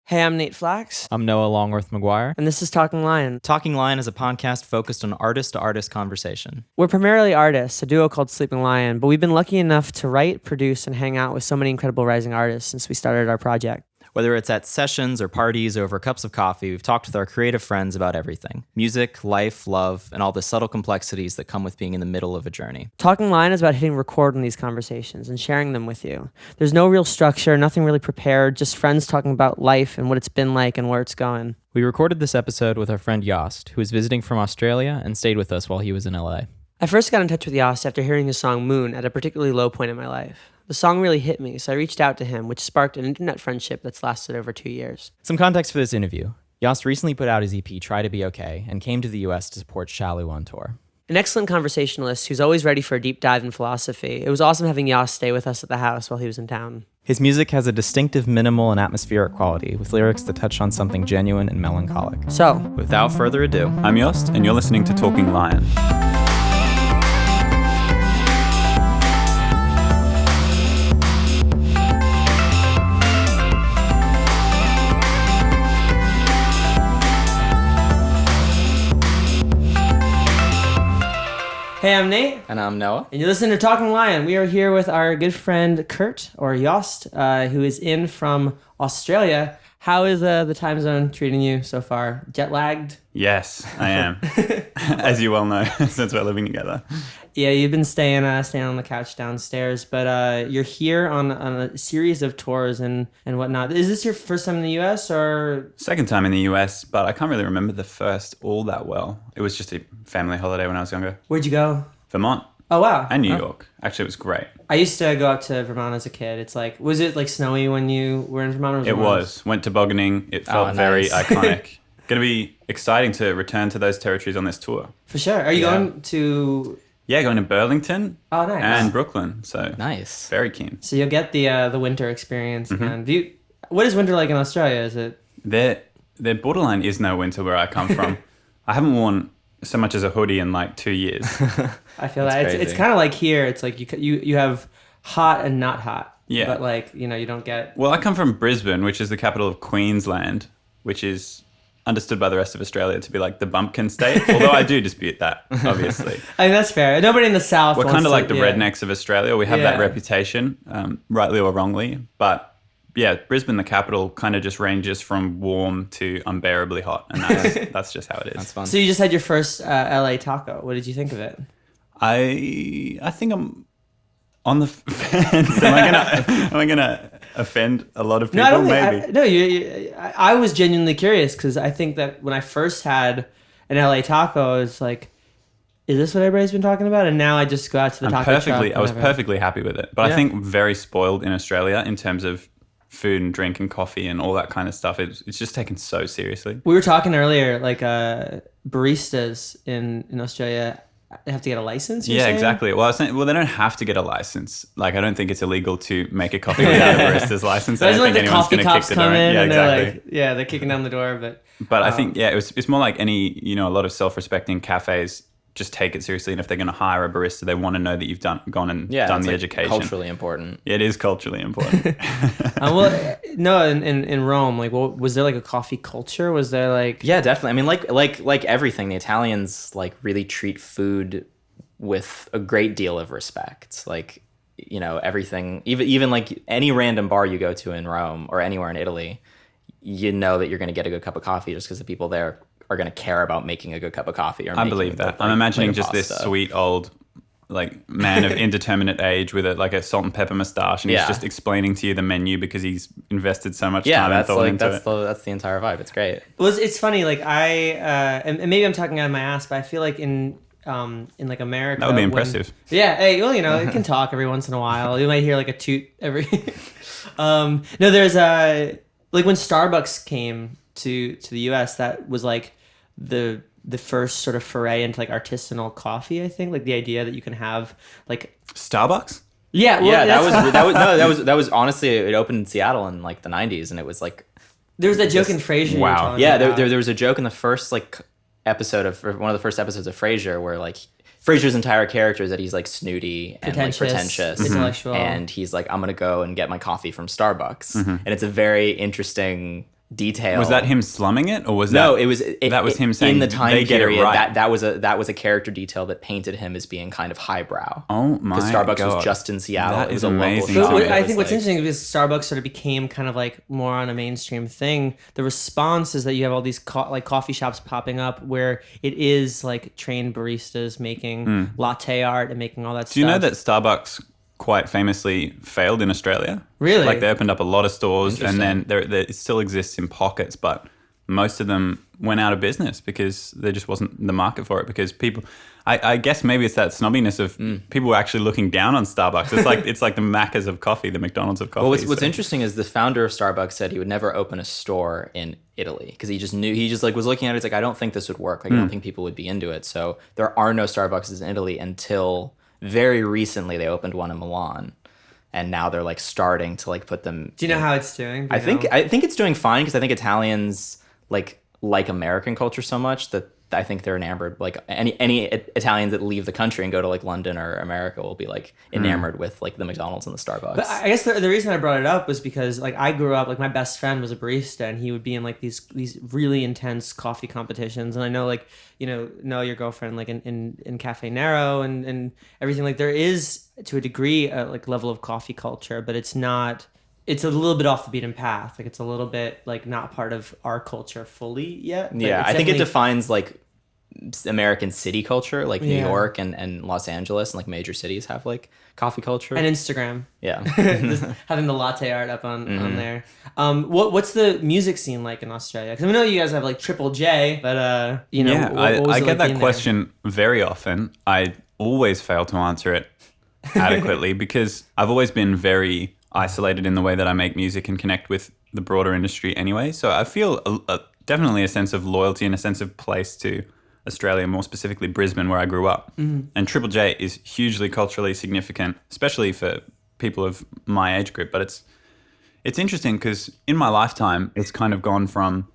Hey, I'm Nate Flax. I'm Noah Longworth McGuire. And this is Talking Lion. Talking Lion is a podcast focused on artist-to-artist conversation. We're primarily artists, a duo called Sleeping Lion, but we've been lucky enough to write, produce, and hang out with so many incredible rising artists since we started our project. Whether it's at sessions or parties or over cups of coffee, we've talked with our creative friends about everything. Music, life, love, and all the subtle complexities that come with being in the middle of a journey. Talking Lion is about hitting record on these conversations and sharing them with you. There's no real structure, nothing really prepared, just friends talking about life and what it's been like and where it's going. We recorded this episode with our friend Yoste, who was visiting from Australia and stayed with us while he was in LA. I first got in touch with Yoste after hearing his song Moon at a particularly low point in my life. The song really hit me, so I reached out to him, which sparked an internet friendship that's lasted over 2 years. Some context for this interview. Yoste recently put out his EP, Try to Be Okay, and came to the US to support Shalu on tour. An excellent conversationalist who's always ready for a deep dive in philosophy. It was awesome having Yoste stay with us at the house while he was in town. His music has a distinctive minimal and atmospheric quality, with lyrics that touch on something genuine and melancholic. So, without further ado, I'm Yoste, and you're listening to Talking Lion. hey, I'm Nate. And I'm Noah. And you're listening to Talking Lion. We are here with our good friend Kurt, or Yoste, who is in from Australia. How is the time zone treating you so far? Jet lagged? Yes, I am. As you well know, since we're living together. Yeah, you've been staying on the couch downstairs, but you're here on a series of tours and whatnot. Is this your first time in the U.S. or? Second time in the US, but I can't really remember the first all that well. It was just a family holiday when I was younger. Where'd you go? Vermont. Oh, wow. And New York. Actually, it was great. I used to go up to Vermont as a kid. It's like, was it like snowy when you were in Vermont? It was. Went tobogganing. It felt very iconic. Going to be exciting to return to those territories on this tour. For sure. Are you going to? Yeah, going to Burlington. Oh, nice. And Brooklyn. So nice. Very keen. So you'll get the winter experience. Mm-hmm. And what is winter like in Australia? Is it? There borderline is no winter where I come from. I haven't worn so much as a hoodie in like 2 years. I feel that it's kind of like here. It's like you have hot and not hot. Yeah. But like, you don't get. Well, I come from Brisbane, which is the capital of Queensland, which is understood by the rest of Australia to be like the bumpkin state. Although I do dispute that, obviously. I mean, that's fair. Nobody in the South. We're kind of like the rednecks of Australia. We have that reputation, rightly or wrongly. But yeah, Brisbane, the capital, kind of just ranges from warm to unbearably hot, and that's just how it is. That's fun. So you just had your first LA taco. What did you think of it? I think I'm on the fence. Am I gonna offend a lot of people? Maybe. I was genuinely curious because I think that when I first had an LA taco, I was like, is this what everybody's been talking about? And now I just go out to the taco truck. I was perfectly happy with it. But I think very spoiled in Australia in terms of food and drink and coffee and all that kind of stuff. It's just taken so seriously. We were talking earlier, like baristas in Australia have to get a license. Yeah, exactly. Well, they don't have to get a license. Like, I don't think it's illegal to make a coffee without a barista's license. I don't think anyone's going to kick the door in. Yeah, exactly. They're kicking down the door. But I think it's more like any a lot of self-respecting cafes just take it seriously, and if they're going to hire a barista, they want to know that you've done the education. Culturally important. It is culturally important. In Rome, like, was there like a coffee culture? Was there like? Yeah, definitely. I mean, like everything, the Italians like really treat food with a great deal of respect. Like, everything, even like any random bar you go to in Rome or anywhere in Italy, you know that you're going to get a good cup of coffee just because the people there are going to care about making a good cup of coffee. I believe that. I'm imagining just this sweet old like man of indeterminate age with a salt and pepper mustache, and he's just explaining to you the menu because he's invested so much time and thought into it. That's the entire vibe. It's great. Well, it's funny. Like and maybe I'm talking out of my ass, but I feel like in like America, that would be impressive. Hey, well, it can talk every once in a while. You might hear like a toot every. No, there's like when Starbucks came to the US, that was like the first sort of foray into like artisanal coffee. I think like the idea that you can have like Starbucks. Yeah, well, that was honestly, it opened in Seattle in like the 90s, and it was like there was that joke in Frasier. Wow. Yeah, there was a joke in the first like one of the first episodes of Frasier where like Frasier's entire character is that he's like snooty and like pretentious, intellectual, and he's like, I'm gonna go and get my coffee from Starbucks, and it's a very interesting detail. Was that him slumming it, or was No, that... it was that was him saying in the time they get it period right? that was a character detail that painted him as being kind of highbrow. Oh my Because Starbucks God. was just in Seattle. That It was is a local amazing shop. to me. It I was think what's like- interesting is Starbucks sort of became kind of like more on a mainstream thing. The response is that you have all these like coffee shops popping up where it is like trained baristas making latte art and making all that stuff. Do you know that Starbucks quite famously failed in Australia? Really? Like they opened up a lot of stores, and then there it still exists in pockets, but most of them went out of business because there just wasn't the market for it. Because people, I guess maybe it's that snobbiness of people were actually looking down on Starbucks. It's like the Maccas of coffee, the McDonald's of coffee. Well, what's interesting is the founder of Starbucks said he would never open a store in Italy because he just knew, he just like was looking at it. It's like, I don't think this would work. Like, I don't think people would be into it. So there are no Starbucks in Italy until very recently. They opened one in Milan, and now they're like starting to like put them. Do you know how it's doing? I think it's doing fine because I think Italians like American culture so much that I think they're enamored. Like any Italians that leave the country and go to like London or America will be like enamored with like the McDonald's and the Starbucks. But I guess the reason I brought it up was because like I grew up, like my best friend was a barista, and he would be in like these really intense coffee competitions. And I know like, know your girlfriend like in Cafe Nero and everything. Like there is to a degree a like level of coffee culture, but it's not. It's a little bit off the beaten path. Like it's a little bit like not part of our culture fully yet. But Yeah, it's I think it definitely- defines like American city culture, like New Yeah. York and Los Angeles and like major cities have like coffee culture. and Instagram. Yeah. Just having the latte art up on there. What's the music scene like in Australia? Because I know you guys have like Triple J, but Yeah, what was I it get like that being question very often. I always fail to answer it adequately because I've always been very isolated in the way that I make music and connect with the broader industry anyway. So I feel definitely a sense of loyalty and a sense of place to Australia, more specifically Brisbane, where I grew up. And Triple J is hugely culturally significant, especially for people of my age group. But it's interesting because in my lifetime, it's kind of gone from,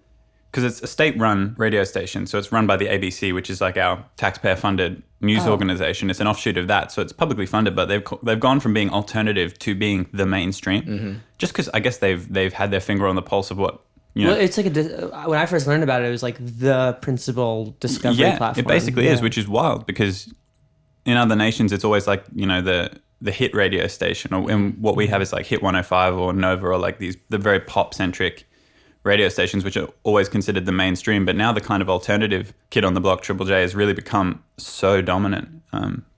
because it's a state-run radio station, so it's run by the ABC, which is like our taxpayer-funded news organization. It's an offshoot of that, so it's publicly funded, but they've gone from being alternative to being the mainstream, just because I guess they've had their finger on the pulse of what, Well, it's like when I first learned about it, it was like the principal discovery platform. It basically is, which is wild because in other nations, it's always like, the hit radio station, and what we have is like Hit 105 or Nova or like the very pop-centric radio stations, which are always considered the mainstream. But now the kind of alternative kid on the block, Triple J, has really become so dominant.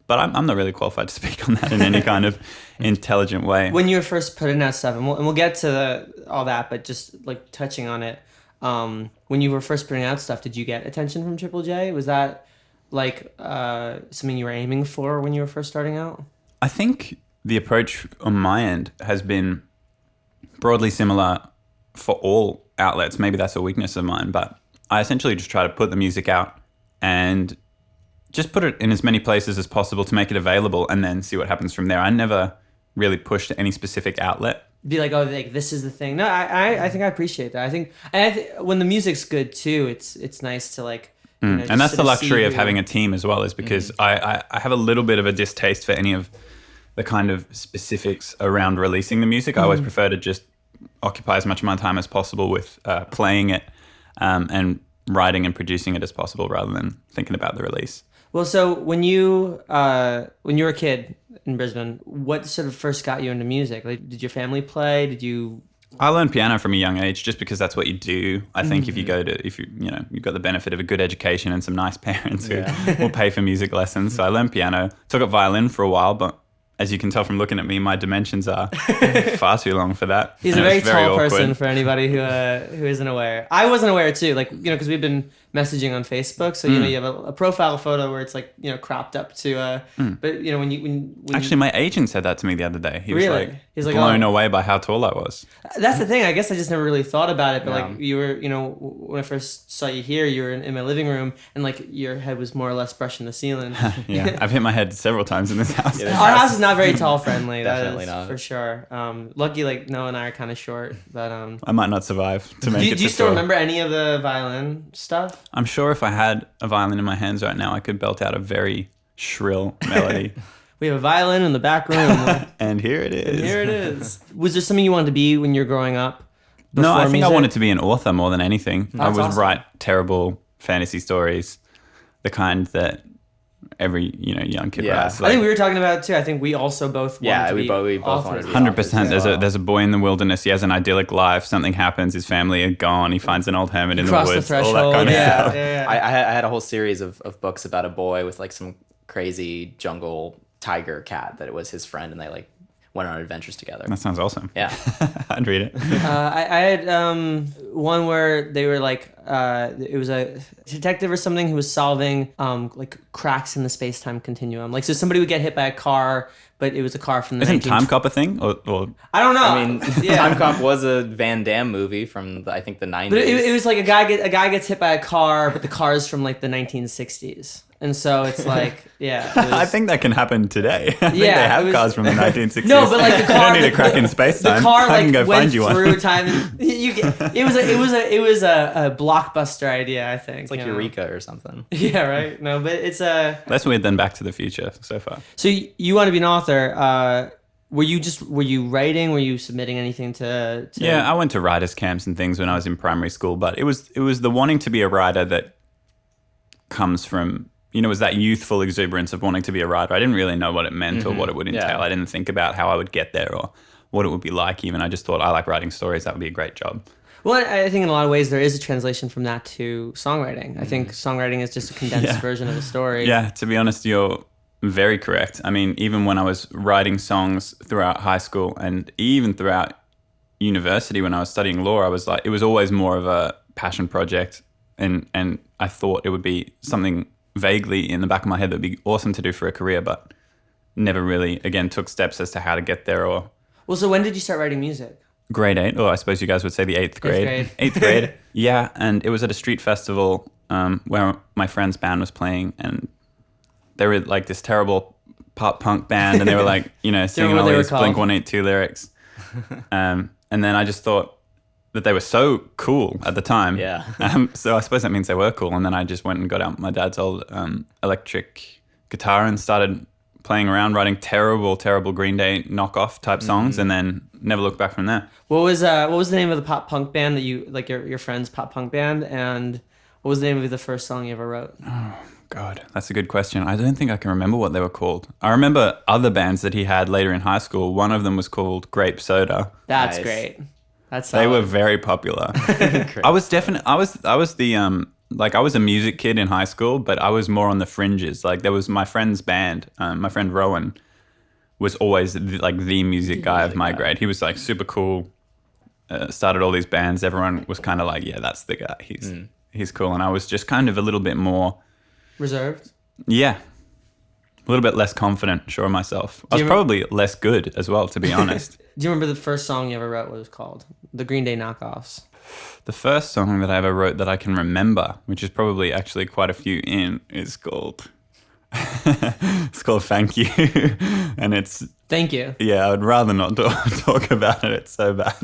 But I'm not really qualified to speak on that in any kind of intelligent way. When you were first putting out stuff, and we'll get to all that, but just like touching on it, when you were first putting out stuff, did you get attention from Triple J? Was that like something you were aiming for when you were first starting out? I think the approach on my end has been broadly similar for all outlets. Maybe that's a weakness of mine, but I essentially just try to put the music out and just put it in as many places as possible to make it available and then see what happens from there. I never really pushed any specific outlet. Be like, oh, like this is the thing. No, I think I appreciate that. I think when the music's good too, it's nice to like. And just that's the sort of see luxury of who- having a team as well, is because I have a little bit of a distaste for any of the kind of specifics around releasing the music. I always prefer to just occupy as much of my time as possible with playing it and writing and producing it as possible rather than thinking about the release. Well, so when you were a kid in Brisbane, what sort of first got you into music? Like, did your family play? Did you? I learned piano from a young age just because that's what you do. I think if you've got the benefit of a good education and some nice parents who will pay for music lessons. So I learned piano, took up violin for a while, but as you can tell from looking at me, my dimensions are far too long for that. He's And a it's very tall awkward. person for anybody who isn't aware. I wasn't aware too, like because we've been messaging on Facebook, so you have a profile photo where it's like cropped up to. But when Actually, my agent said that to me the other day. He was Really? like, He's like, blown oh. away by how tall I was. That's the thing. I guess I just never really thought about it. But Yeah. like you were, when I first saw you here, you were in my living room, and like your head was more or less brushing the ceiling. Yeah, I've hit my head several times in this house. Yeah, Our house is not very tall friendly. Definitely that is not. for sure. Lucky, like Noah and I are kind of short, but I might not survive to make it do you to still tour. remember any of the violin stuff? I'm sure if I had a violin in my hands right now, I could belt out a very shrill melody. We have a violin in the back room. And here it is. Here it is. Was there something you wanted to be when you were growing up? No, I think music? I wanted to be an author more than anything. I That's would awesome. write terrible fantasy stories, the kind that every young kid Yeah. writes. I think we were talking about it too. I think we also both wanted to we be both wanted authors. to be 100%. authors. There's a boy in the wilderness. He has an idyllic life. Something happens. His family are gone. He finds an old hermit in the Cross woods. the all threshold. that kind of yeah, stuff. yeah. I had a whole series of books about a boy with like some crazy jungle tiger cat that it was his friend, and they like went on adventures together. That sounds awesome. Yeah. I'd read it. I had one where they were like it was a detective or something who was solving like cracks in the space-time continuum. Like, so somebody would get hit by a car, but it was a car from the Isn't 19... Time Cop a thing? Or I don't know. I mean, yeah. Time Cop was a Van Damme movie from I think the 90s. But it was like a guy gets hit by a car, but the car is from like the 1960s. And so it's like, yeah. It was, I think that can happen today. I think Yeah, they have it was- cars from the 1960s. No, but like the car, You don't need a crack in space the time. car I can like go went find you through one. time. And it was a blockbuster idea, I think. It's like you know? Eureka or something. Yeah, right. No, but it's a. Less weird than Back to the Future so far. So you want to be an author? Were you writing? Were you submitting anything to? Yeah, I went to writers' camps and things when I was in primary school, but it was the wanting to be a writer that comes from, it was that youthful exuberance of wanting to be a writer. I didn't really know what it meant or what it would entail. Yeah. I didn't think about how I would get there or what it would be like even. I just thought, I like writing stories. That would be a great job. Well, I think in a lot of ways there is a translation from that to songwriting. I think songwriting is just a condensed Yeah. version of a story. Yeah, to be honest, you're very correct. I mean, even when I was writing songs throughout high school and even throughout university when I was studying law, I was like, it was always more of a passion project. And I thought it would be something vaguely in the back of my head that would be awesome to do for a career, but never really, again, took steps as to how to get there. Or Well, so when did you start writing music? grade 8, or I suppose you guys would say the 8th grade. grade. 8th grade. Yeah, and it was at a street festival where my friend's band was playing, and they were like this terrible pop punk band, and they were like, singing what all they were these called? Blink-182 lyrics. And then I just thought that they were so cool at the time. Yeah. So I suppose that means they were cool. And then I just went and got out my dad's old electric guitar and started playing around, writing terrible, terrible Green Day knockoff type songs, and then never looked back from there. What was the name of the pop punk band that you like your friend's pop punk band, and what was the name of the first song you ever wrote? God, that's a good question. I don't think I can remember what they were called. I remember other bands that he had later in high school. One of them was called Grape Soda. That's Nice. great. That's They solid. were very popular. I was the like I was a music kid in high school, but I was more on the fringes. Like there was my friend's band, my friend Rowan was always the music guy of my grade. He was like super cool. Started all these bands. Everyone was kind of like, yeah, that's the guy. He's cool. And I was just kind of a little bit more, reserved. yeah, a little bit less confident, sure of myself. I was probably less good as well, to be honest. Do you remember the first song you ever wrote? What it was called? The Green Day knockoffs. The first song that I ever wrote that I can remember, which is probably actually quite a few in, is called Thank You. And it's, Thank you. yeah, I would rather not talk about it. It's so bad.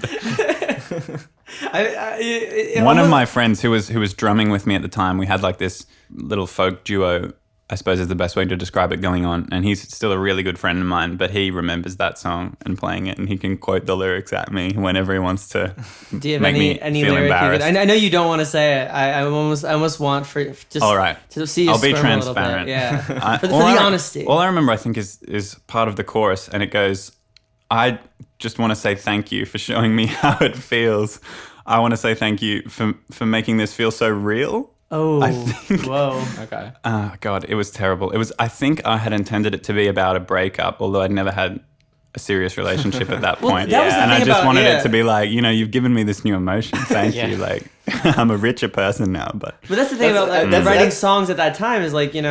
One of my friends who was drumming with me at the time, we had like this little folk duo, I suppose is the best way to describe it, going on. And he's still a really good friend of mine, but he remembers that song and playing it, and he can quote the lyrics at me whenever he wants to. Do you have make me any feel lyric? embarrassed. I know you don't want to say it. I almost want for just All right. to see you I'll be squirm a little bit. transparent. Yeah, for the all honesty. All I remember, I think, is part of the chorus, and it goes, I just want to say thank you for showing me how it feels. I want to say thank you for making this feel so real. Oh, I think- whoa. Okay. Oh, God, it was terrible. I think I had intended it to be about a breakup, although I'd never had a serious relationship at that point. that was the and thing I just about- wanted yeah. it to be like, you've given me this new emotion. Thank Yeah. you. Like, I'm a richer person now, but But that's the thing about that's- writing that's- songs at that time is like, you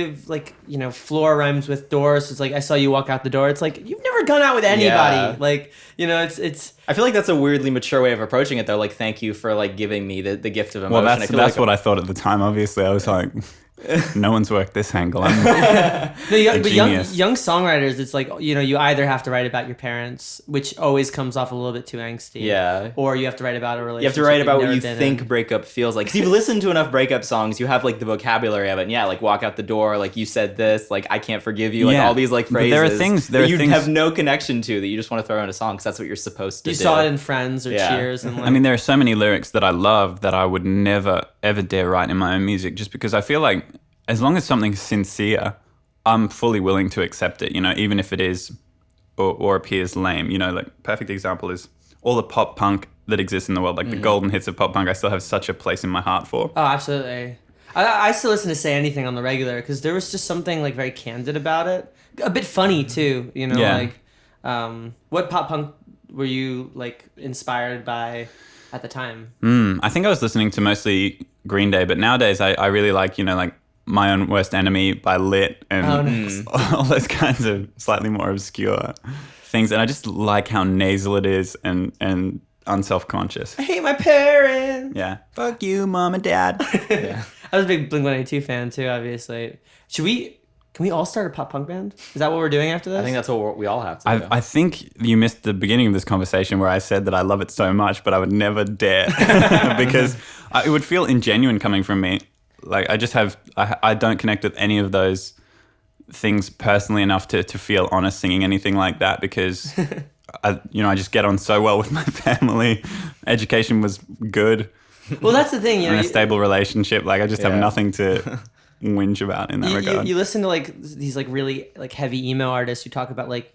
have like, floor rhymes with doors. It's like, I saw you walk out the door. It's like, you've never gone out with anybody. Yeah. Like, it's I feel like that's a weirdly mature way of approaching it, though. Like, thank you for like giving me the gift of emotion. well, I that's feel like what I thought at the time. Obviously, I was like, no one's worked this angle. I'm No, a but young genius. songwriters, it's like, you either have to write about your parents, which always comes off a little bit too angsty. Yeah. Or you have to write about a relationship. You have to write about you've what you never been think in. breakup feels like. Because you've listened to enough breakup songs, you have like the vocabulary of it. And yeah, like walk out the door, like you said this, like I can't forgive you, like Yeah. all these like But phrases there are things- that you things- have no connection to that you just want to throw in a song because that's what you're supposed to You do. saw it in Friends or Yeah. Cheers. And like, I mean, there are so many lyrics that I love that I would never, ever dare write in my own music just because I feel like as long as something's sincere, I'm fully willing to accept it, even if it is or appears lame. Like perfect example is all the pop punk that exists in the world, like the golden hits of pop punk, I still have such a place in my heart for. oh, absolutely. I still listen to Say Anything on the regular because there was just something like very candid about it. A bit funny too, Yeah. like what pop punk were you like inspired by at the time? I think I was listening to mostly Green Day, but nowadays I really like, like My Own Worst Enemy by Lit and Oh, nice. all those kinds of slightly more obscure things. And I just like how nasal it is and unself-conscious. I hate my parents. Yeah. Fuck you, mom and dad. Yeah. I was a big Blink-182 fan too, obviously. Can we all start a pop punk band? Is that what we're doing after this? I think that's what we all have to do. I think you missed the beginning of this conversation where I said that I love it so much, but I would never dare because it would feel ingenuine coming from me. Like I don't connect with any of those things personally enough to feel honest singing anything like that because I just get on so well with my family. Education was good. Well, that's the thing, In a stable relationship. Like I just have Yeah. nothing to whinge about in that regard. You listen to like these like really like heavy emo artists who talk about like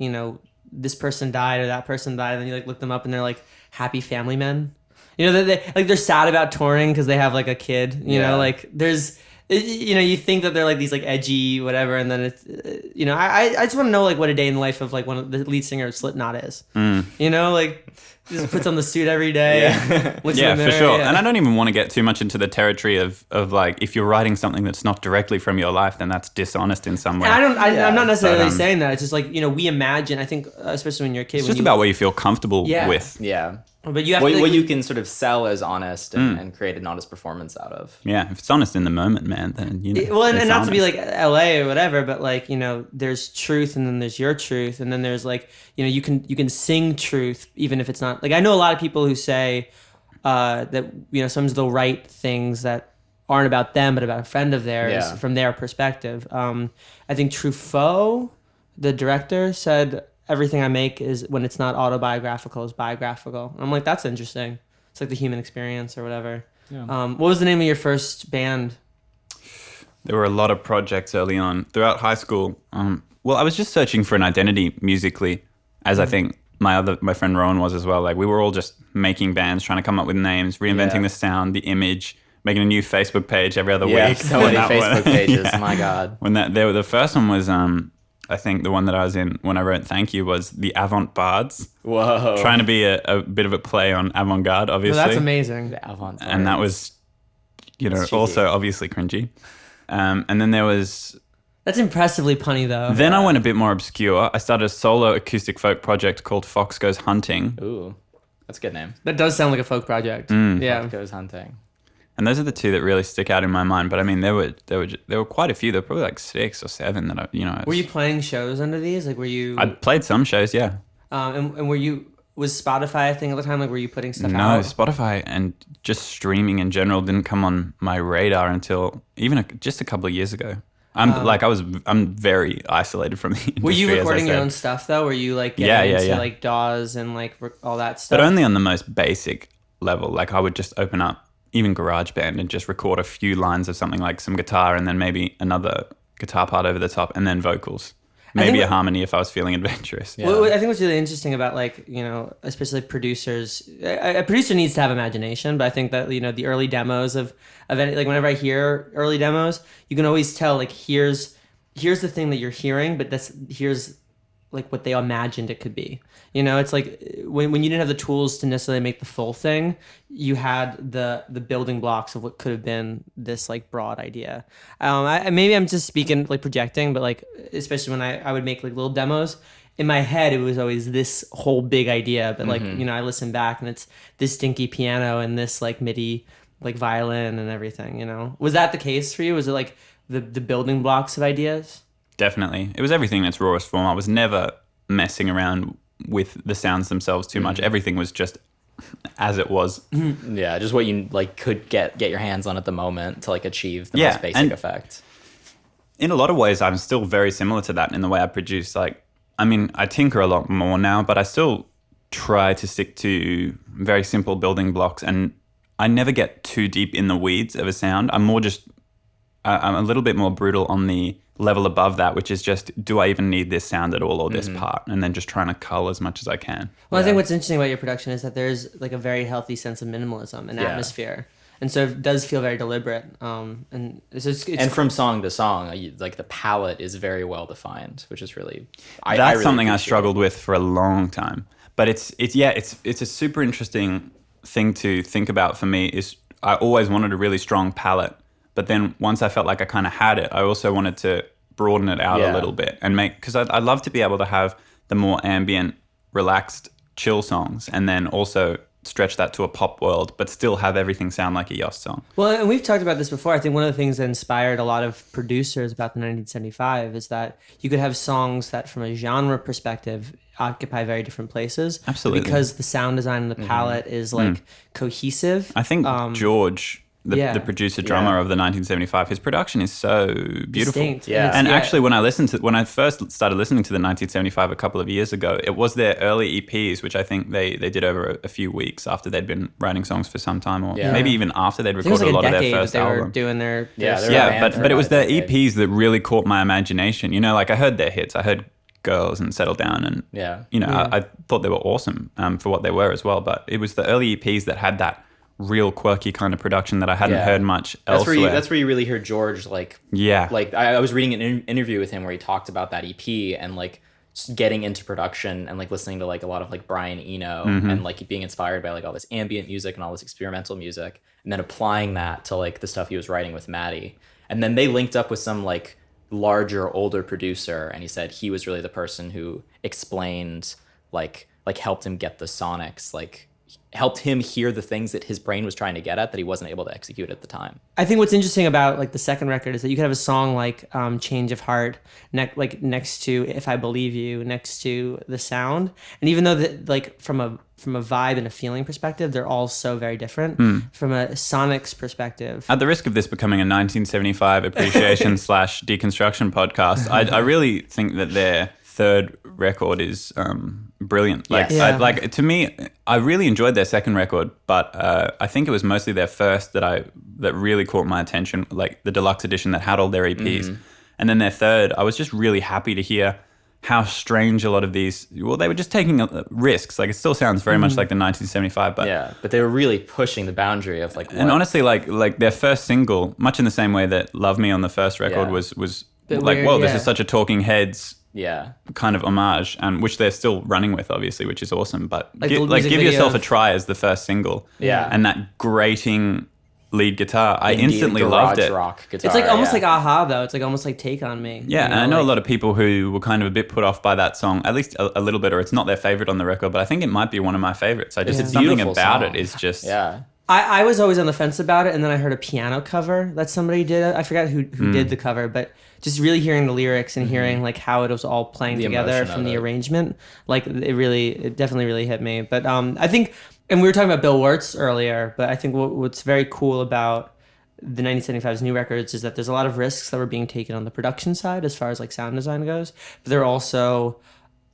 this person died or that person died, and then you like look them up and they're like happy family men. They're sad about touring because they have like a kid. Yeah. Like there's you think that they're like these like edgy whatever, and then it's I just want to know like what a day in the life of like one of the lead singer of Slipknot is. Like just puts on the suit every day. Yeah. looks in Yeah, the for mirror, sure. yeah. And I don't even want to get too much into the territory of like if you're writing something that's not directly from your life, then that's dishonest in some way. And I'm not necessarily But, saying that. It's just like we imagine. I think especially when you're a kid, It's when just about what you feel comfortable Yeah. with. Yeah. But you have What, to. what you can sort of sell as honest and create an honest performance out of. Yeah, if it's honest in the moment, man, then Well, and it's not to be honest. like LA or whatever, but like there's truth, and then there's your truth, and then there's like you can sing truth even if it's not like I know a lot of people who say that sometimes they'll write things that aren't about them but about a friend of theirs Yeah. from their perspective. I think Truffaut, the director, said everything I make is when it's not autobiographical is biographical. I'm like, that's interesting. It's like the human experience or whatever. Yeah. What was the name of your first band? There were a lot of projects early on throughout high school. Well, I was just searching for an identity musically, as I think my friend Rowan was as well. Like we were all just making bands, trying to come up with names, reinventing Yeah. the sound, the image, making a new Facebook page every other Yeah, week. so many That Facebook one- pages. Yeah. My God. When the first one was, I think the one that I was in when I wrote Thank You was the Avant-Bards, Whoa. trying to be a bit of a play on avant-garde, obviously. Well, that's amazing. The avant. And that was, It's cheeky. also obviously cringy. And then there was... That's impressively punny though. Then I went a bit more obscure. I started a solo acoustic folk project called Fox Goes Hunting. Ooh, that's a good name. That does sound like a folk project. Mm. Yeah. Goes hunting. And those are the two that really stick out in my mind. But I mean, there were quite a few. There were probably like 6 or 7 that Were you playing shows under these? Like, were you? I played some shows, yeah. And were you? Was Spotify a thing at the time? Like, were you putting stuff No, out? Spotify and just streaming in general didn't come on my radar until even just a couple of years ago. I'm very isolated from the industry. Were you as I recording your said. own stuff though? Were you like Yeah, getting yeah, into yeah. like DAWs and like all that stuff? But only on the most basic level. Like I would just open up even GarageBand and just record a few lines of something like some guitar and then maybe another guitar part over the top and then vocals. Maybe a harmony if I was feeling adventurous. Yeah. Well, I think what's really interesting about like, especially producers, a producer needs to have imagination, but I think that, the early demos of any, like whenever I hear early demos, you can always tell like, here's the thing that you're hearing, but here's like what they imagined it could be. It's like when you didn't have the tools to necessarily make the full thing, you had the building blocks of what could have been this like broad idea. Maybe I'm just speaking like projecting, but like especially when I would make like little demos in my head, it was always this whole big idea. But like I listen back and it's this dinky piano and this like MIDI like violin and everything. Was that the case for you? Was it like the building blocks of ideas. Definitely. It was everything in its rawest form. I was never messing around with the sounds themselves too much. Everything was just as it was. Yeah, just what you like could get your hands on at the moment to like achieve the most basic effect. In a lot of ways, I'm still very similar to that in the way I produce. Like, I mean, I tinker a lot more now, but I still try to stick to very simple building blocks, and I never get too deep in the weeds of a sound. I'm a little bit more brutal on the level above that, which is just, do I even need this sound at all or this part? And then just trying to cull as much as I can. Well, I think what's interesting about your production is that there's like a very healthy sense of minimalism and atmosphere. And so it does feel very deliberate. And it's and from song to song, like the palette is very well defined, which is really... That's really something I struggled with for a long time. But it's a super interesting thing to think about for me. Is I always wanted a really strong palette. But then once I felt like I kind of had it, I also wanted to broaden it out a little bit and because I'd love to be able to have the more ambient, relaxed, chill songs, and then also stretch that to a pop world, but still have everything sound like a Yoste song. Well, and we've talked about this before. I think one of the things that inspired a lot of producers about the 1975 is that you could have songs that from a genre perspective occupy very different places. Absolutely. Because the sound design and the palette is like cohesive. I think George... The producer drummer of the 1975, his production is so beautiful. Distinct. Yeah. And actually, when I first started listening to the 1975 a couple of years ago, it was their early EPs, which I think they did over a few weeks after they'd been writing songs for some time, or maybe even after they'd recorded a lot of their first album. They were doing their but it was their EPs that really caught my imagination. You know, like I heard their hits, I heard Girls and Settle Down, and I thought they were awesome for what they were as well. But it was the early EPs that had that real quirky kind of production that I hadn't heard much elsewhere. That's where you really hear George like I was reading an interview with him where he talked about that EP and like getting into production and like listening to like a lot of like Brian Eno and like being inspired by like all this ambient music and all this experimental music, and then applying that to like the stuff he was writing with Maddie. And then they linked up with some like larger older producer, and he said he was really the person who explained like helped him get the sonics, like helped him hear the things that his brain was trying to get at that he wasn't able to execute at the time. I think what's interesting about like the second record is that you could have a song like Change of Heart next to If I Believe You, next to The Sound. And even though that like from a vibe and a feeling perspective, they're all so very different. From a sonics perspective. At the risk of this becoming a 1975 appreciation / deconstruction podcast, I really think that their third record is brilliant. Like to me, I really enjoyed their second record, but I think it was mostly their first that really caught my attention, like the deluxe edition that had all their EPs. And then their third, I was just really happy to hear how strange a lot of these, well, they were just taking risks. Like it still sounds very much like the 1975, but they were really pushing the boundary of like, and honestly, like their first single, much in the same way that Love Me on the first record was like, weird, well, this is such a Talking Heads kind of homage, and which they're still running with, obviously, which is awesome. But give yourself a try as the first single. And that grating lead guitar, I instantly loved it. Rock guitar, it's like almost like Aha, though. It's like almost like Take on Me. Yeah, and I know a lot of people who were kind of a bit put off by that song, at least a little bit, or it's not their favorite on the record, but I think it might be one of my favorites. It's something about it is just... I was always on the fence about it, and then I heard a piano cover that somebody did. I forgot who did the cover, but just really hearing the lyrics and hearing like how it was all playing together from the arrangement, like it definitely really hit me. But I think, and we were talking about Bill Wirtz earlier, but I think what's very cool about the 1975's new records is that there's a lot of risks that were being taken on the production side as far as like sound design goes, but there are also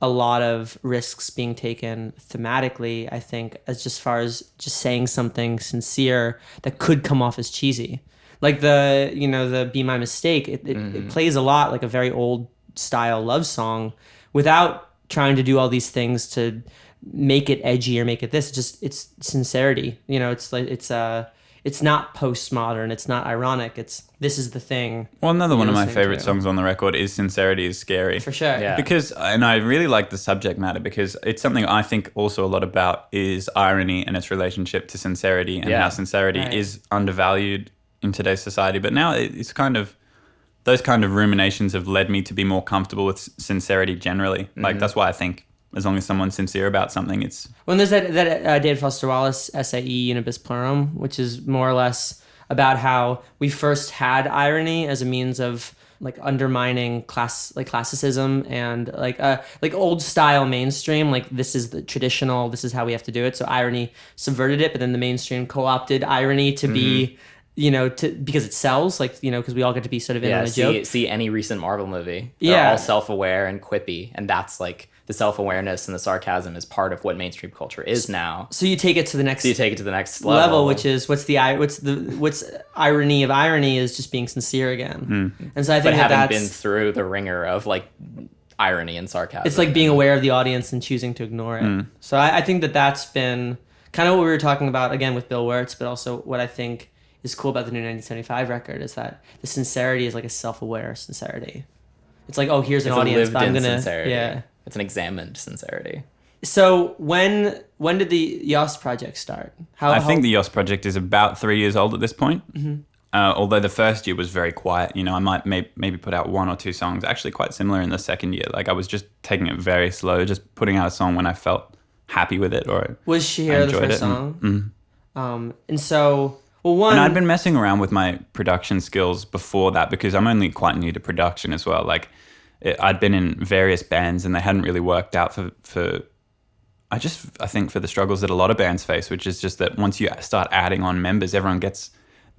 a lot of risks being taken thematically, I think, as just far as just saying something sincere that could come off as cheesy. Like the Be My Mistake, it plays a lot like a very old style love song without trying to do all these things to make it edgy or make it this. It's sincerity. It's like it's not postmodern. It's not ironic. This is the thing. Well, another one of my favorite songs on the record is Sincerity is Scary. For sure. Yeah. And I really like the subject matter because it's something I think also a lot about is irony and its relationship to sincerity and how sincerity is undervalued in today's society. But now it's kind of, those kind of ruminations have led me to be more comfortable with sincerity generally. Like that's why I think as long as someone's sincere about something, it's... Well, and there's that David Foster Wallace essay, E Unibus Plurum, which is more or less about how we first had irony as a means of like undermining classicism and like old style mainstream, like this is the traditional, this is how we have to do it. So irony subverted it, but then the mainstream co-opted irony to be, because it sells, because we all get to be sort of in on a joke. See any recent Marvel movie. They're all self-aware and quippy, and that's like the self-awareness and the sarcasm is part of what mainstream culture is now. So you take it to the next level, which is what's irony of irony is just being sincere again. And so I think having been through the ringer of like irony and sarcasm. It's like being aware of the audience and choosing to ignore it. So I think that's been kind of what we were talking about again with Bill Wirtz, but also what I think is cool about the new 1975 record is that the sincerity is like a self-aware sincerity. It's like, oh, here's an audience, but I'm gonna sincerity. It's an examined sincerity. So when did the Yoste project start? I think the Yoste project is about 3 years old at this point. Although the first year was very quiet. I might maybe put out 1 or 2 songs. Actually quite similar in the second year. Like I was just taking it very slow, just putting out a song when I felt happy with it or was Shihiro the first song? And so... Well, and I'd been messing around with my production skills before that because I'm only quite new to production as well. Like I'd been in various bands and they hadn't really worked out I think for the struggles that a lot of bands face, which is just that once you start adding on members, everyone gets,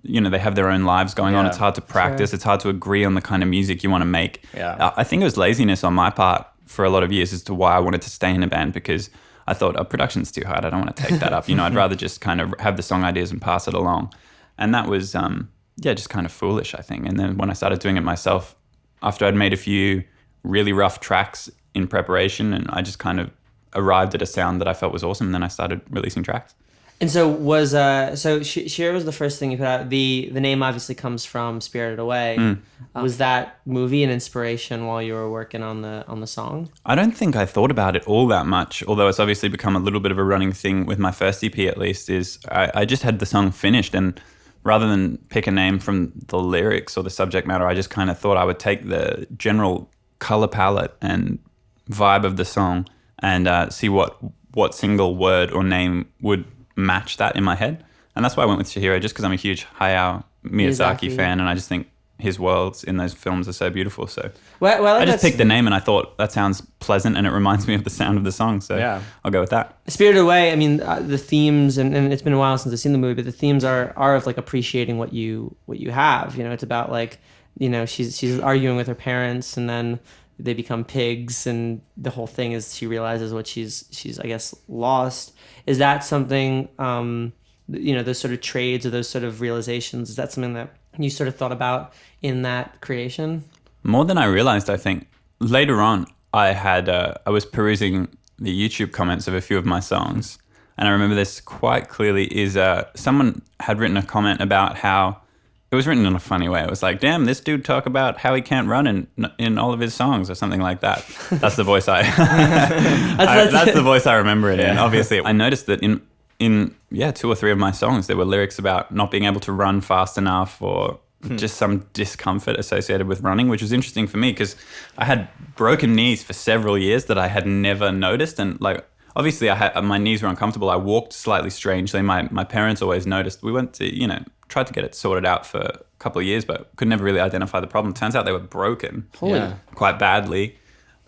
they have their own lives going on. It's hard to practice. Sure. It's hard to agree on the kind of music you want to make. Yeah. I think it was laziness on my part for a lot of years as to why I wanted to stay in a band because I thought, production's too hard. I don't want to take that up. I'd rather just kind of have the song ideas and pass it along. And that was, just kind of foolish, I think. And then when I started doing it myself, after I'd made a few really rough tracks in preparation, and I just kind of arrived at a sound that I felt was awesome, and then I started releasing tracks. And so Shira was the first thing you put out. The name obviously comes from Spirited Away. Was that movie an inspiration while you were working on the song? I don't think I thought about it all that much, although it's obviously become a little bit of a running thing with my first EP at least, is I just had the song finished, and rather than pick a name from the lyrics or the subject matter, I just kind of thought I would take the general color palette and vibe of the song and see what single word or name would match that in my head. And that's why I went with Chihiro, just because I'm a huge Hayao Miyazaki fan, and I just think his worlds in those films are so beautiful. So I just picked the name and I thought that sounds pleasant and it reminds me of the sound of the song. So I'll go with that. Spirited Away, I mean, the themes, and it's been a while since I've seen the movie, but the themes are of like appreciating what you have. It's about like, she's arguing with her parents and then they become pigs, and the whole thing is she realizes what she's I guess lost. Is that something, those sort of trades or those sort of realizations, is that something that you sort of thought about in that creation? More than I realized, I think. Later on, I was perusing the YouTube comments of a few of my songs, and I remember this quite clearly, is someone had written a comment about how, it was written in a funny way. It was like, damn, this dude talk about how he can't run in all of his songs or something like that. That's the voice that's the voice I remember it in. Obviously, I noticed that in 2 or 3 of my songs, there were lyrics about not being able to run fast enough or just some discomfort associated with running, which was interesting for me because I had broken knees for several years that I had never noticed. And like, obviously my knees were uncomfortable. I walked slightly strangely. My parents always noticed. We went to, tried to get it sorted out for a couple of years, but could never really identify the problem. Turns out they were broken quite badly.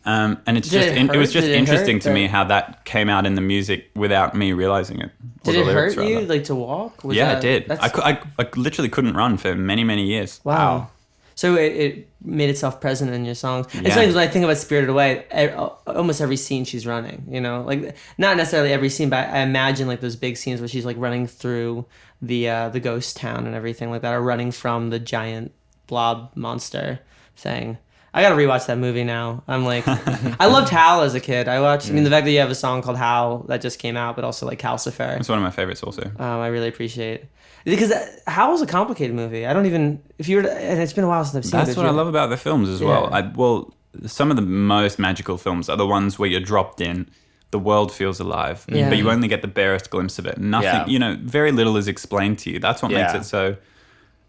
And it was just interesting to me how that came out in the music without me realizing it. Did it hurt you like to walk? It did. I literally couldn't run for many, many years. Wow. So it made itself present in your songs. And sometimes when I think about Spirited Away, almost every scene she's running, like not necessarily every scene, but I imagine like those big scenes where she's like running through the ghost town and everything like that, or running from the giant blob monster thing. I gotta rewatch that movie now. I'm like, I loved Hal as a kid. I mean, the fact that you have a song called Hal that just came out, but also like Calcifer. It's one of my favorites also. I really appreciate. Because Howl's a complicated movie. I don't even, if you were to, and it's been a while since I've seen it. That's what I love about the films as well. Some of the most magical films are the ones where you're dropped in, the world feels alive, but you only get the barest glimpse of it. Nothing, very little is explained to you. That's what makes it so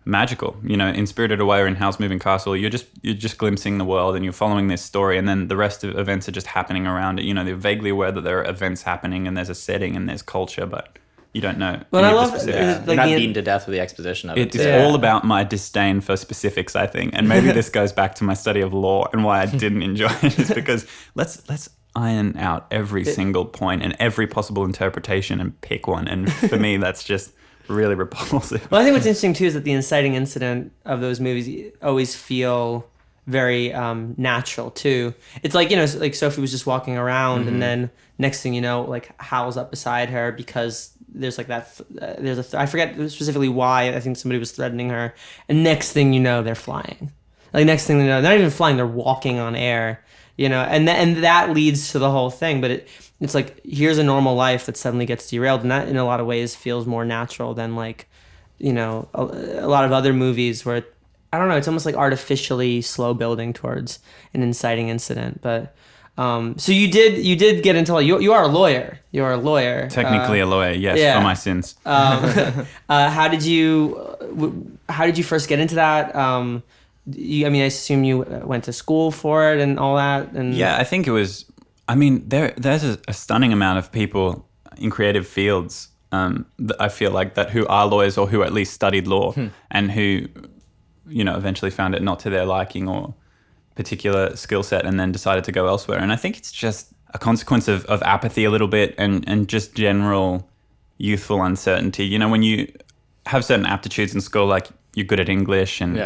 magical. In Spirited Away or in Howl's Moving Castle, you're just glimpsing the world and you're following this story, and then the rest of events are just happening around it. They're vaguely aware that there are events happening and there's a setting and there's culture, but you don't know. Well, any I of the love specifics. Yeah. like You're not the- beaten to death with the exposition of it. It's too. Yeah. all about my disdain for specifics, I think, and maybe this goes back to my study of law and why I didn't enjoy it. Is because let's iron out every single point and every possible interpretation and pick one. And for me, that's just really repulsive. Well, I think what's interesting too is that the inciting incident of those movies always feel very natural too. It's like, you know, like Sophie was just walking around, and then next thing you know, like Hal's up beside her because there's like that. I forget specifically why. I think somebody was threatening her, and next thing you know, they're flying. Like next thing you know, they're not even flying; they're walking on air. You know, and that leads to the whole thing. But it's like, here's a normal life that suddenly gets derailed, and that in a lot of ways feels more natural than, like, you know, a lot of other movies where, I don't know, it's almost like artificially slow building towards an inciting incident. But so you did get into, like, you are a lawyer. You're a lawyer. Technically a lawyer, yes, yeah. for my sins. How did you first get into that? I mean, I assume you went to school for it and all that. And Yeah, I think it was. I mean, there's a stunning amount of people in creative fields. That I feel like that who are lawyers or who at least studied law and who, you know, eventually found it not to their liking or particular skill set and then decided to go elsewhere. And I think it's just a consequence of apathy a little bit and just general youthful uncertainty. You know, when you have certain aptitudes in school, like you're good at English and,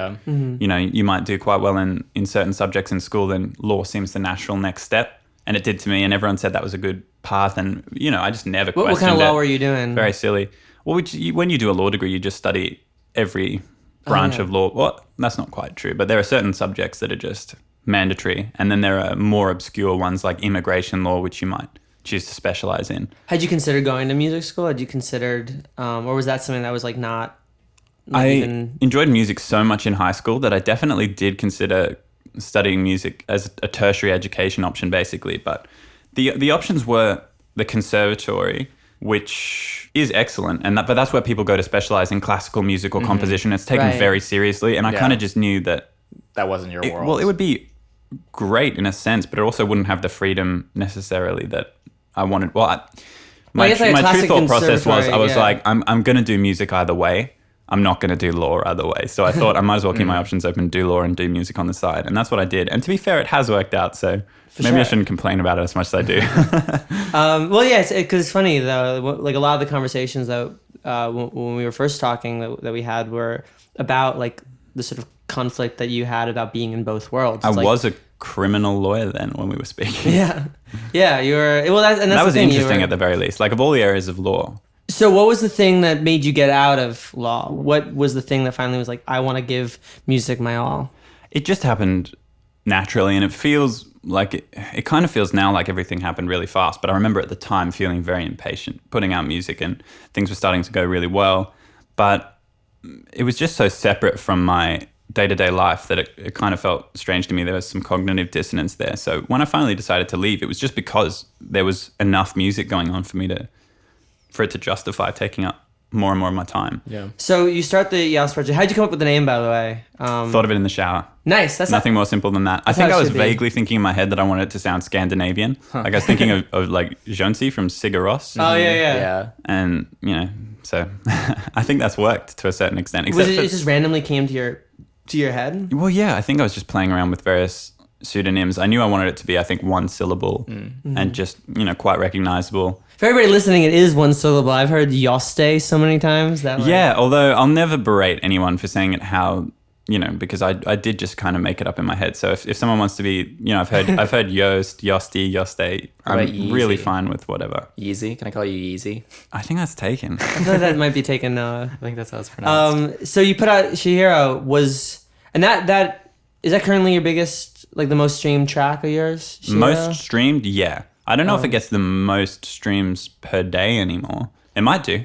you know, you might do quite well in certain subjects in school, then law seems the natural next step. And it did to me, and everyone said that was a good path. And, you know, I just never questioned it. What kind of law were you doing? Very silly. Well, when you do a law degree, you just study every branch of law. Well, that's not quite true, but there are certain subjects that are just mandatory. And then there are more obscure ones like immigration law, which you might choose to specialize in. Had you considered going to music school? Had you considered, or was that something that was like not I even... enjoyed music so much in high school that I definitely did consider studying music as a tertiary education option, basically. But the options were the conservatory, which is excellent, but that's where people go to specialize in classical music or composition. It's taken Right. very seriously, and I kind of just knew that That wasn't your world. well, it would be great in a sense, but it also wouldn't have the freedom necessarily that I wanted. Well, I my guess like a true classic thought process was conservatory, I was yeah. like, I'm going to do music either way. I'm not going to do law either way. So I thought I might as well keep my options open, do law and do music on the side. And that's what I did. And to be fair, it has worked out. So maybe I sure. shouldn't complain about it as much as I do. Well, yeah, because it's funny though. Like a lot of the conversations that when we were first talking that we had were about like the sort of conflict that you had about being in both worlds. I It's like, was a criminal lawyer then when we were speaking. yeah. You were. Well, that's That was the thing, you interesting were- at the very least. Like of all the areas of law, So what was the thing that made you get out of law? What was the thing that finally was like, I want to give music my all? it just happened naturally, and it feels like it kind of feels now like everything happened really fast. But I remember at the time feeling very impatient, putting out music, and things were starting to go really well. But it was just so separate from my day-to-day life that it kind of felt strange to me. There was some cognitive dissonance there. So when I finally decided to leave, it was just because there was enough music going on for it to justify taking up more and more of my time. Yeah. So you start the Yoste project. How'd you come up with the name, by the way? Thought of it in the shower. Nice. That's Nothing more simple than that. I how think it I was should be. vaguely thinking in my head that I wanted it to sound Scandinavian. Like I was thinking of like Jonsi from Sigur Rós. Oh yeah. Yeah. And, you know, so I think that's worked to a certain extent. Was Except it, for, it just randomly came to your head? well, yeah, I think I was just playing around with various pseudonyms. I knew I wanted it to be, I think, one syllable and just, you know, quite recognizable. For everybody listening, it is one syllable. I've heard Yoste so many times that. Like, Yeah, although I'll never berate anyone for saying it how, you know, because I did just kind of make it up in my head. So if someone wants to be, you know, I've heard Yoste, Yoste, Yoste. How about I'm really Yeezy? fine with whatever. Yeezy? Can I call you Yeezy? I think that's taken. I feel like that might be taken. I think that's how it's pronounced. So you put out Shihiro and that is that currently your biggest, like the most streamed track of yours? Shihiro? Most streamed, yeah. I don't know if it gets the most streams per day anymore. It might do.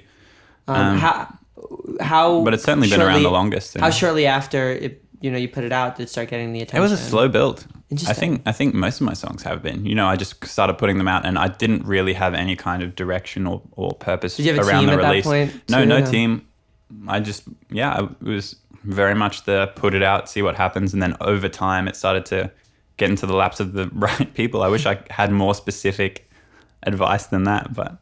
How? But it's certainly been around the longest. How shortly after you put it out did it start getting the attention? It was a slow build. Interesting. I think most of my songs have been. You know, I just started putting them out, and I didn't really have any kind of direction or purpose Did you have a around team the at that release. point, No, too? no No. team. I just it was very much the put it out, see what happens, and then over time it started to get into the laps of the right people. I wish I had more specific advice than that, but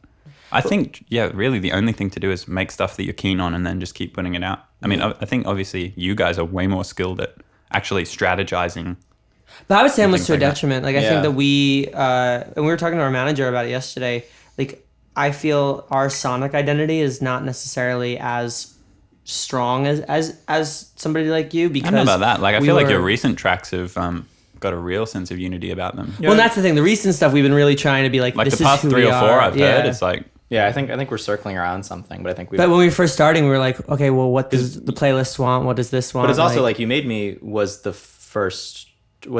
I think, really the only thing to do is make stuff that you're keen on and then just keep putting it out. I mean, I think obviously you guys are way more skilled at actually strategizing. But I would say and almost things to a like that. detriment. Like I think that we, and we were talking to our manager about it yesterday. Like I feel our sonic identity is not necessarily as strong as somebody like you, because I don't know about that. Like, I we feel like were- your recent tracks have got a real sense of unity about them. Well, and that's the thing. The recent stuff we've been really trying to be like, Like this the past is who 3 we or 4 are. I've heard, it's like, Yeah, I think we're circling around something, but I think we. But when we were first starting, we were like, okay, well, what does the playlist want? What does this want? But it's also like You Made Me was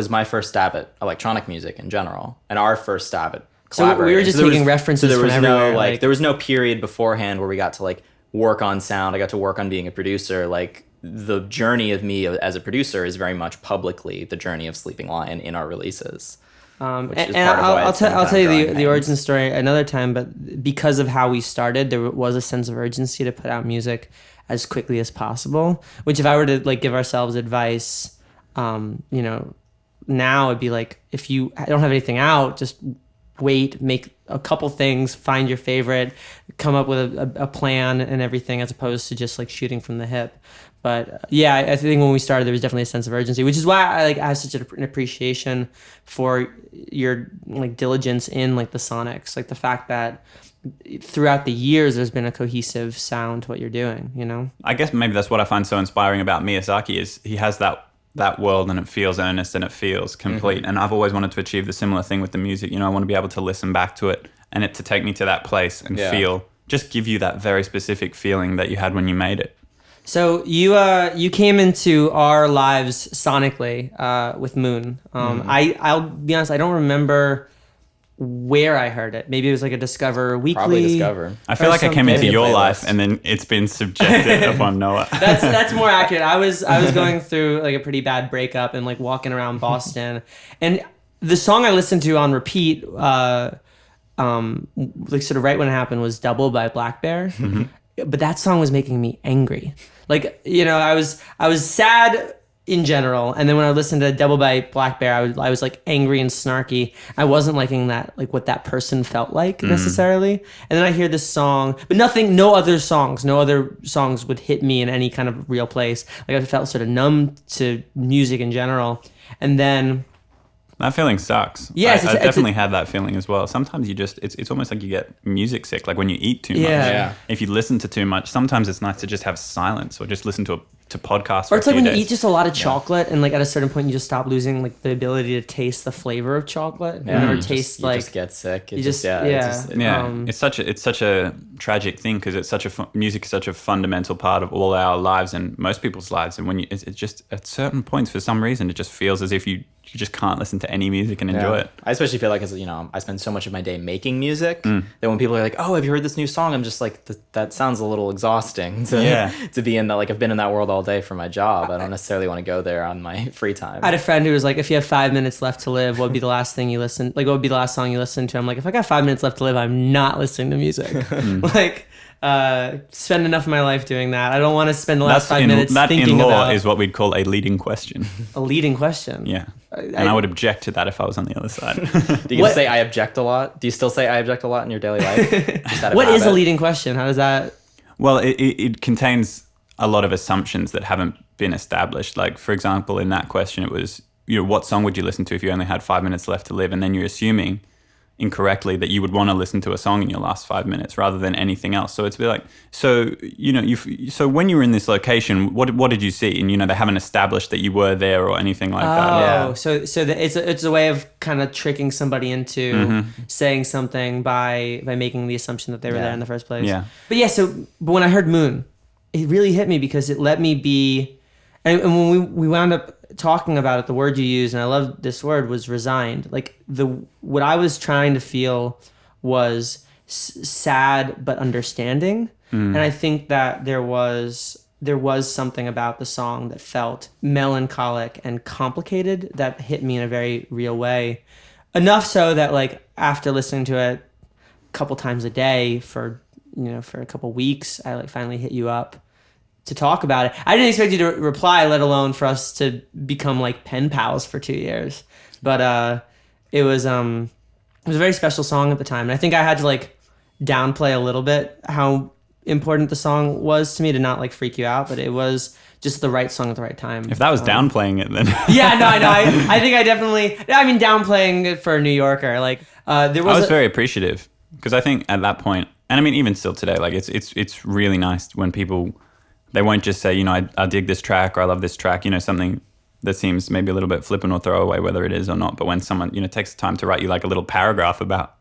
my first stab at electronic music in general, and our first stab at So we were collaborating. just there taking was- references so there from was everywhere, no like- there was no period beforehand where we got to like work on sound. I got to work on being a producer. Like the journey of me as a producer is very much publicly the journey of Sleeping Lion in our releases. Which is and part of why I'll it's been tell kind you of growing the pains. origin story another time. But because of how we started, there was a sense of urgency to put out music as quickly as possible. Which, if I were to like give ourselves advice, now it'd be like, if you don't have anything out, just wait, make a couple things, find your favorite, come up with a plan and everything, as opposed to just like shooting from the hip. But yeah, I think when we started, there was definitely a sense of urgency, which is why I have such an appreciation for your like diligence in like the sonics, like the fact that throughout the years there's been a cohesive sound to what you're doing. I guess maybe that's what I find so inspiring about Miyazaki is he has that world and it feels earnest and it feels complete. Mm-hmm. And I've always wanted to achieve the similar thing with the music. I want to be able to listen back to it and it to take me to that place and just give you that very specific feeling that you had when you made it. So you came into our lives sonically with Moon. I'll be honest, I don't remember where I heard it. Maybe it was like a Discover Weekly. Probably Discover. I feel or like I came into something. your Playlist. life and then it's been subjected upon Noah. That's more accurate. I was going through like a pretty bad breakup and like walking around Boston, and the song I listened to on repeat, like sort of right when it happened, was "Double" by Black Bear. But that song was making me angry. Like, I was sad in general, and then when I listened to "Double" by Black Bear, I was like angry and snarky. I wasn't liking that, like what that person felt like necessarily. And then I hear this song, but no other songs would hit me in any kind of real place. Like I felt sort of numb to music in general. And then That feeling sucks. Yes, I it's definitely had that feeling as well. Sometimes you just, it's almost like you get music sick, like when you eat too much. Yeah. If you listen to too much, sometimes it's nice to just have silence or just listen to podcasts for Or a it's like few when you days. eat just a lot of chocolate, and like at a certain point you just stop losing like the ability to taste the flavor of chocolate. You never taste You like just get sick. It you just, just- yeah. yeah. Yeah, it's such a tragic thing because it's such a music is such a fundamental part of all our lives and most people's lives. And when it's just at certain points, for some reason, it just feels as if you just can't listen to any music and enjoy it. I especially feel like, as I spend so much of my day making music that when people are like, "Oh, have you heard this new song?" I'm just like, that sounds a little exhausting to be in that. Like, I've been in that world all day for my job. I don't necessarily want to go there on my free time. I had a friend who was like, if you have 5 minutes left to live, what would be the last thing you listen? Like, what would be the last song you listen to? I'm like, if I got 5 minutes left to live, I'm not listening to music. Like, spend enough of my life doing that. I don't want to spend the last 5 minutes that thinking in law about is what we'd call a leading question. a leading question. Yeah, and I would object to that if I was on the other side. Do you What- say I object a lot? Do you still say I object a lot in your daily life? Just out of What is a habit? leading question? How does that? Well, it contains a lot of assumptions that haven't been established. Like, for example, in that question, it was, what song would you listen to if you only had 5 minutes left to live? And then you're assuming incorrectly that you would want to listen to a song in your last 5 minutes rather than anything else. So it's be like, so when you were in this location, what did you see? And they haven't established that you were there or anything like that. Oh, Yeah. so it's a way of kind of tricking somebody into saying something by making the assumption that they were there in the first place. Yeah. But yeah, but when I heard Moon, it really hit me because it let me be, and when we wound up talking about it, the word you used, and I love this word, was resigned. Like what I was trying to feel was sad but understanding, and I think that there was something about the song that felt melancholic and complicated that hit me in a very real way. Enough so that like after listening to it a couple times a day for a couple weeks, I like finally hit you up to talk about it. I didn't expect you to reply, let alone for us to become like pen pals for 2 years. But it was a very special song at the time. And I think I had to like downplay a little bit how important the song was to me, to not like freak you out, but it was just the right song at the right time. If that was downplaying it, then yeah, no, I know. I think I definitely. I mean, downplaying it for a New Yorker, like there was. I was very appreciative because I think at that point, and I mean even still today, like it's really nice when people, they won't just say, you know, I dig this track or I love this track, you know, something that seems maybe a little bit flippant or throwaway, whether it is or not. But when someone, you know, takes the time to write you like a little paragraph about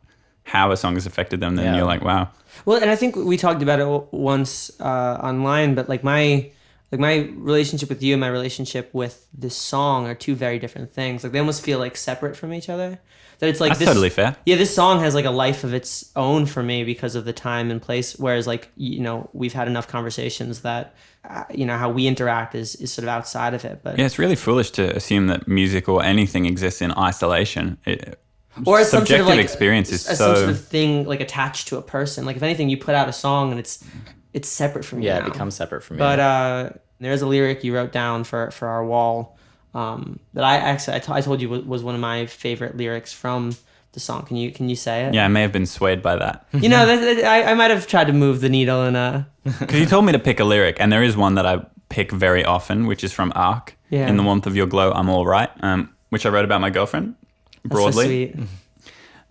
how a song has affected them, then you're like, wow. Well, and I think we talked about it once online, but like my relationship with you and my relationship with this song are two very different things. Like they almost feel like separate from each other. That it's like That's this, totally fair. Yeah, this song has like a life of its own for me because of the time and place. Whereas like, you know, we've had enough conversations that, you know, how we interact is sort of outside of it. But yeah, it's really foolish to assume that music or anything exists in isolation. Or as some sort of like experience is some sort of thing like attached to a person. Like if anything, you put out a song and it's separate from you. Yeah, now. it becomes separate from you. But there's a lyric you wrote down for our wall that I told you was one of my favorite lyrics from the song. Can you say it? Yeah, I may have been swayed by that. You know, I might have tried to move the needle in Because you told me to pick a lyric, and there is one that I pick very often, which is from Ark. Yeah. In the warmth of your glow, I'm all right. Which I wrote about my girlfriend. Broadly. That's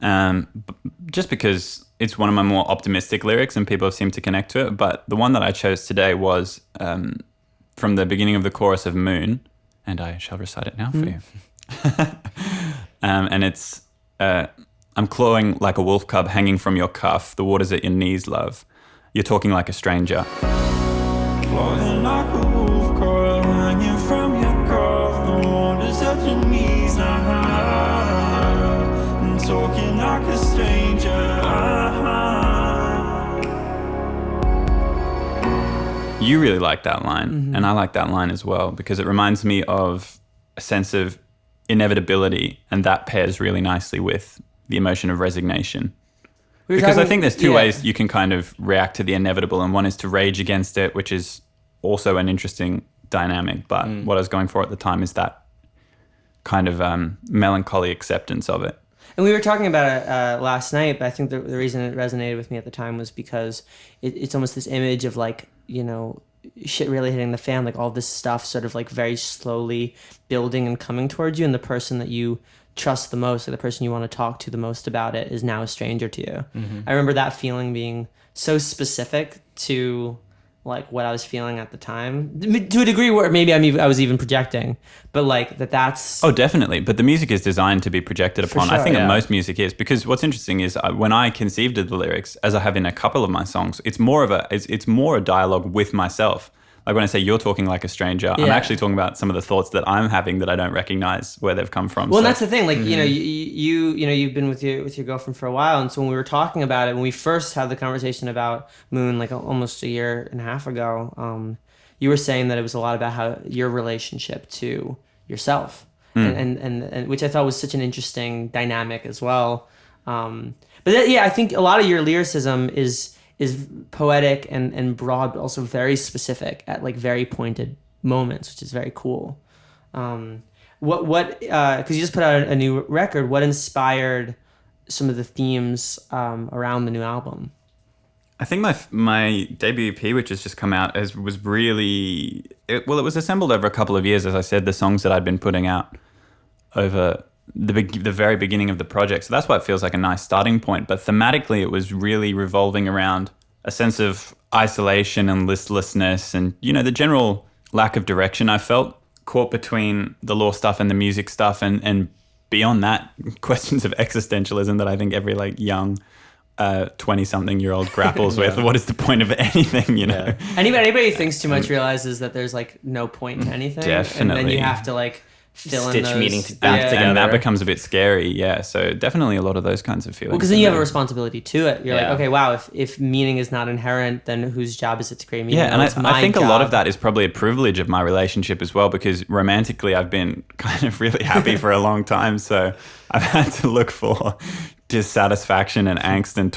so sweet. Just because it's one of my more optimistic lyrics and people seem to connect to it. But the one that I chose today was from the beginning of the chorus of Moon, and I shall recite it now for you. And it's, I'm clawing like a wolf cub hanging from your cuff. The water's at your knees, love. You're talking like a stranger. Clawing like a wolf cub hanging from your cuff. The water's at your knees, I'm talking like a stranger. You really like that line, and I like that line as well because it reminds me of a sense of inevitability, and that pairs really nicely with the emotion of resignation. Because I think there's two ways you can kind of react to the inevitable, and one is to rage against it, which is also an interesting dynamic. But what I was going for at the time is that kind of melancholy acceptance of it. And we were talking about it last night, but I think the reason it resonated with me at the time was because it's almost this image of like, you know, shit really hitting the fan, like all this stuff sort of like very slowly building and coming towards you, and the person that you trust the most, or the person you want to talk to the most about it, is now a stranger to you. I remember that feeling being so specific to like what I was feeling at the time, to a degree where maybe I was even projecting, but like that's... Oh, definitely. But the music is designed to be projected upon. sure, I think yeah. that most music is, because what's interesting is when I conceived of the lyrics, as I have in a couple of my songs, it's more a dialogue with myself. Like when I say you're talking like a stranger, I'm actually talking about some of the thoughts that I'm having that I don't recognize where they've come from. Well, and that's the thing. Like, you know, you've been with your girlfriend for a while, and so when we were talking about it, when we first had the conversation about Moon, like almost a year and a half ago, you were saying that it was a lot about how your relationship to yourself, and which I thought was such an interesting dynamic as well. I think a lot of your lyricism is poetic and broad, but also very specific at like very pointed moments, which is very cool. Because you just put out a new record, what inspired some of the themes around the new album? I think my debut EP, which has just come out, was really... It was assembled over a couple of years, as I said, the songs that I'd been putting out over the very beginning of the project. So that's why it feels like a nice starting point. But thematically, it was really revolving around a sense of isolation and listlessness and, you know, the general lack of direction I felt, caught between the law stuff and the music stuff, and beyond that, questions of existentialism that I think every like young 20-something-year-old grapples with. What is the point of anything, you know? Anybody who thinks too much realizes that there's like no point to anything. Definitely. And then you have to like fill Stitch in those... meaning back together. And that becomes a bit scary, yeah. So definitely a lot of those kinds of feelings. Well, because then you have a responsibility to it. You're like, Yeah. okay, wow, if meaning is not inherent, then whose job is it to create meaning? Yeah, and No, it's my I think a lot job. of that is probably a privilege of my relationship as well, because romantically I've been kind of really happy for a long time. So I've had to look for dissatisfaction and angst and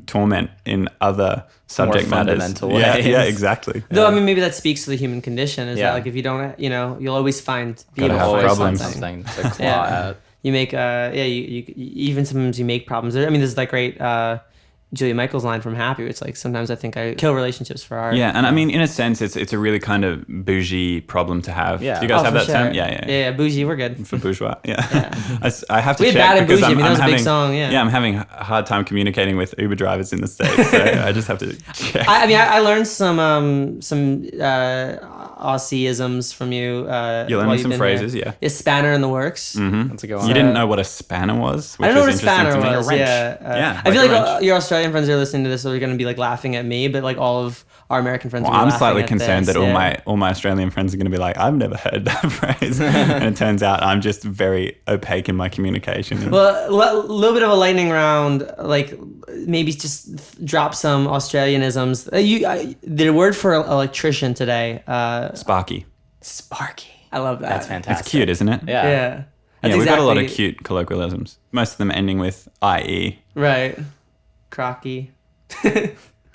torment in other subject More matters. fundamental Yeah, ways. yeah, exactly. Though, I mean, maybe that speaks to the human condition, is Yeah. that like if you don't, you know, you'll always find Gotta beautiful have or problems. something. Something to claw Yeah. at. You make, you even sometimes you make problems. I mean, there's that great Julia Michaels line from Happy. It's like sometimes I think I kill relationships for art. Yeah, and I mean, in a sense, it's a really kind of bougie problem to have. Yeah. Do you guys have for that sure. term? Yeah. Bougie, we're good. For bourgeois, yeah. I have to We had check Bad and because Bougie. I I'm, mean, that I'm was a big having, song, yeah. I'm having a hard time communicating with Uber drivers in the States, so I just have to check. I mean, I learned some Aussieisms from you. You while learned me you've some been phrases, here. yeah. Is Spanner in the works? That's a good one. You didn't know what a spanner was? I don't know what a was interesting spanner to me. was. Like a wrench. Yeah, Yeah, I feel like a like wrench. your Australian friends are listening to this, so they're going to be like laughing at me, but like all of our American friends. Well, will be I'm laughing slightly at concerned this, that yeah. all my Australian friends are going to be like, I've never heard that phrase, and it turns out I'm just very opaque in my communication. Well, a little bit of a lightning round, like maybe just drop some Australianisms. The word for electrician today. Sparky. Sparky. I love that. That's fantastic. It's cute, isn't it? Yeah. Yeah. That's Yeah, we've got a lot of exactly- cute colloquialisms. Most of them ending with IE. Right. Crocky.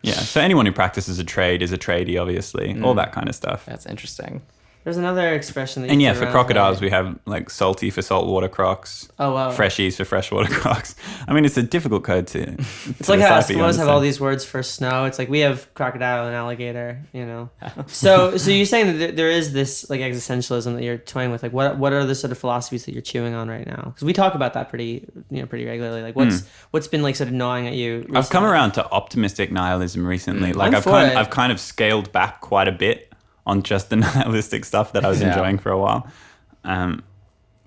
Yeah, so anyone who practices a trade is a tradie, obviously. All that kind of stuff. That's interesting. There's another expression that you And yeah, throw for around crocodiles, today. we have like salty for saltwater crocs. Oh, wow. Freshies for freshwater crocs. I mean, it's a difficult code to. It's like how Eskimos have all these words for snow. It's like we have crocodile and alligator, you know. So you're saying that there is this like existentialism that you're toying with. Like, what are the sort of philosophies that you're chewing on right now? Because we talk about that pretty regularly. Like, what's been like sort of gnawing at you recently? I've come around to optimistic nihilism recently. Like I'm for it. I've kind of scaled back quite a bit on just the nihilistic stuff that I was Yeah. enjoying for a while,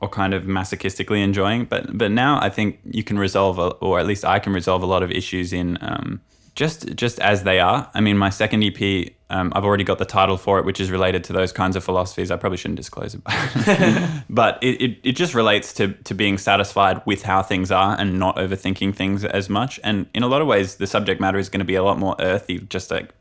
or kind of masochistically enjoying. But now I think you can resolve, or at least I can resolve a lot of issues in just as they are. I mean, my second EP, I've already got the title for it, which is related to those kinds of philosophies. I probably shouldn't disclose it, but it just relates to being satisfied with how things are and not overthinking things as much. And in a lot of ways, the subject matter is going to be a lot more earthy, just like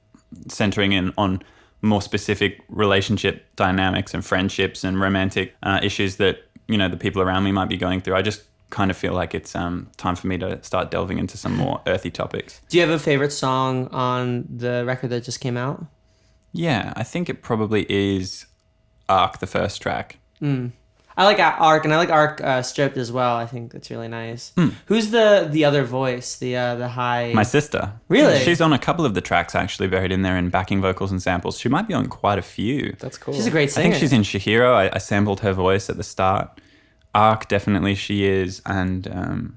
centering in on more specific relationship dynamics and friendships and romantic issues that, you know, the people around me might be going through. I just kind of feel like it's time for me to start delving into some more earthy topics. Do you have a favorite song on the record that just came out? Yeah, I think it probably is Arc, the first track. I like Arc, and I like Arc stripped as well. I think that's really nice. Who's the other voice? The high. My sister. Really? She's on a couple of the tracks actually, buried in there in backing vocals and samples. She might be on quite a few. That's cool. She's a great I singer. think she's in Shihiro. I sampled her voice at the start. Arc, definitely she is. And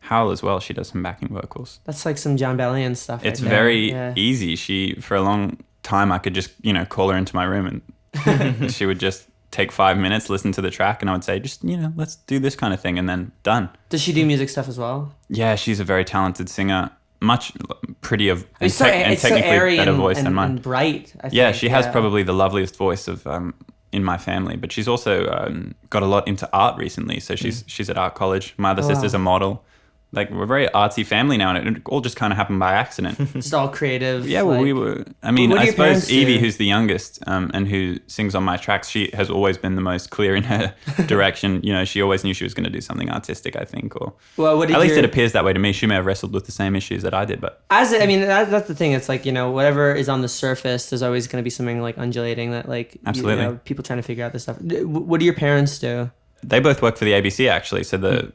Howl as well. She does some backing vocals. That's like some John Bellion stuff. It's right there. very Yeah. easy. For a long time, I could just, call her into my room and she would just take 5 minutes, listen to the track, and I would say, just, let's do this kind of thing, and then done. Does she do music stuff as well? Yeah, she's a very talented singer, much prettier and, It's so technically airy better and, voice and, than mine. and bright. I think. Yeah, she has probably the loveliest voice of in my family, but she's also got a lot into art recently. So she's at art college. My other sister's a model. Like, we're a very artsy family now, and it all just kind of happened by accident. Just all creative. Yeah, well, like, we were. I mean, what do I your parents suppose Evie, do? who's the youngest, and who sings on my tracks, she has always been the most clear in her direction. She always knew she was going to do something artistic, I think, or Well, what did at least your- it appears that way to me. She may have wrestled with the same issues that I did, but That's the thing. It's like, whatever is on the surface, there's always going to be something like undulating that like Absolutely. People trying to figure out this stuff. What do your parents do? they both work for the ABC actually. So the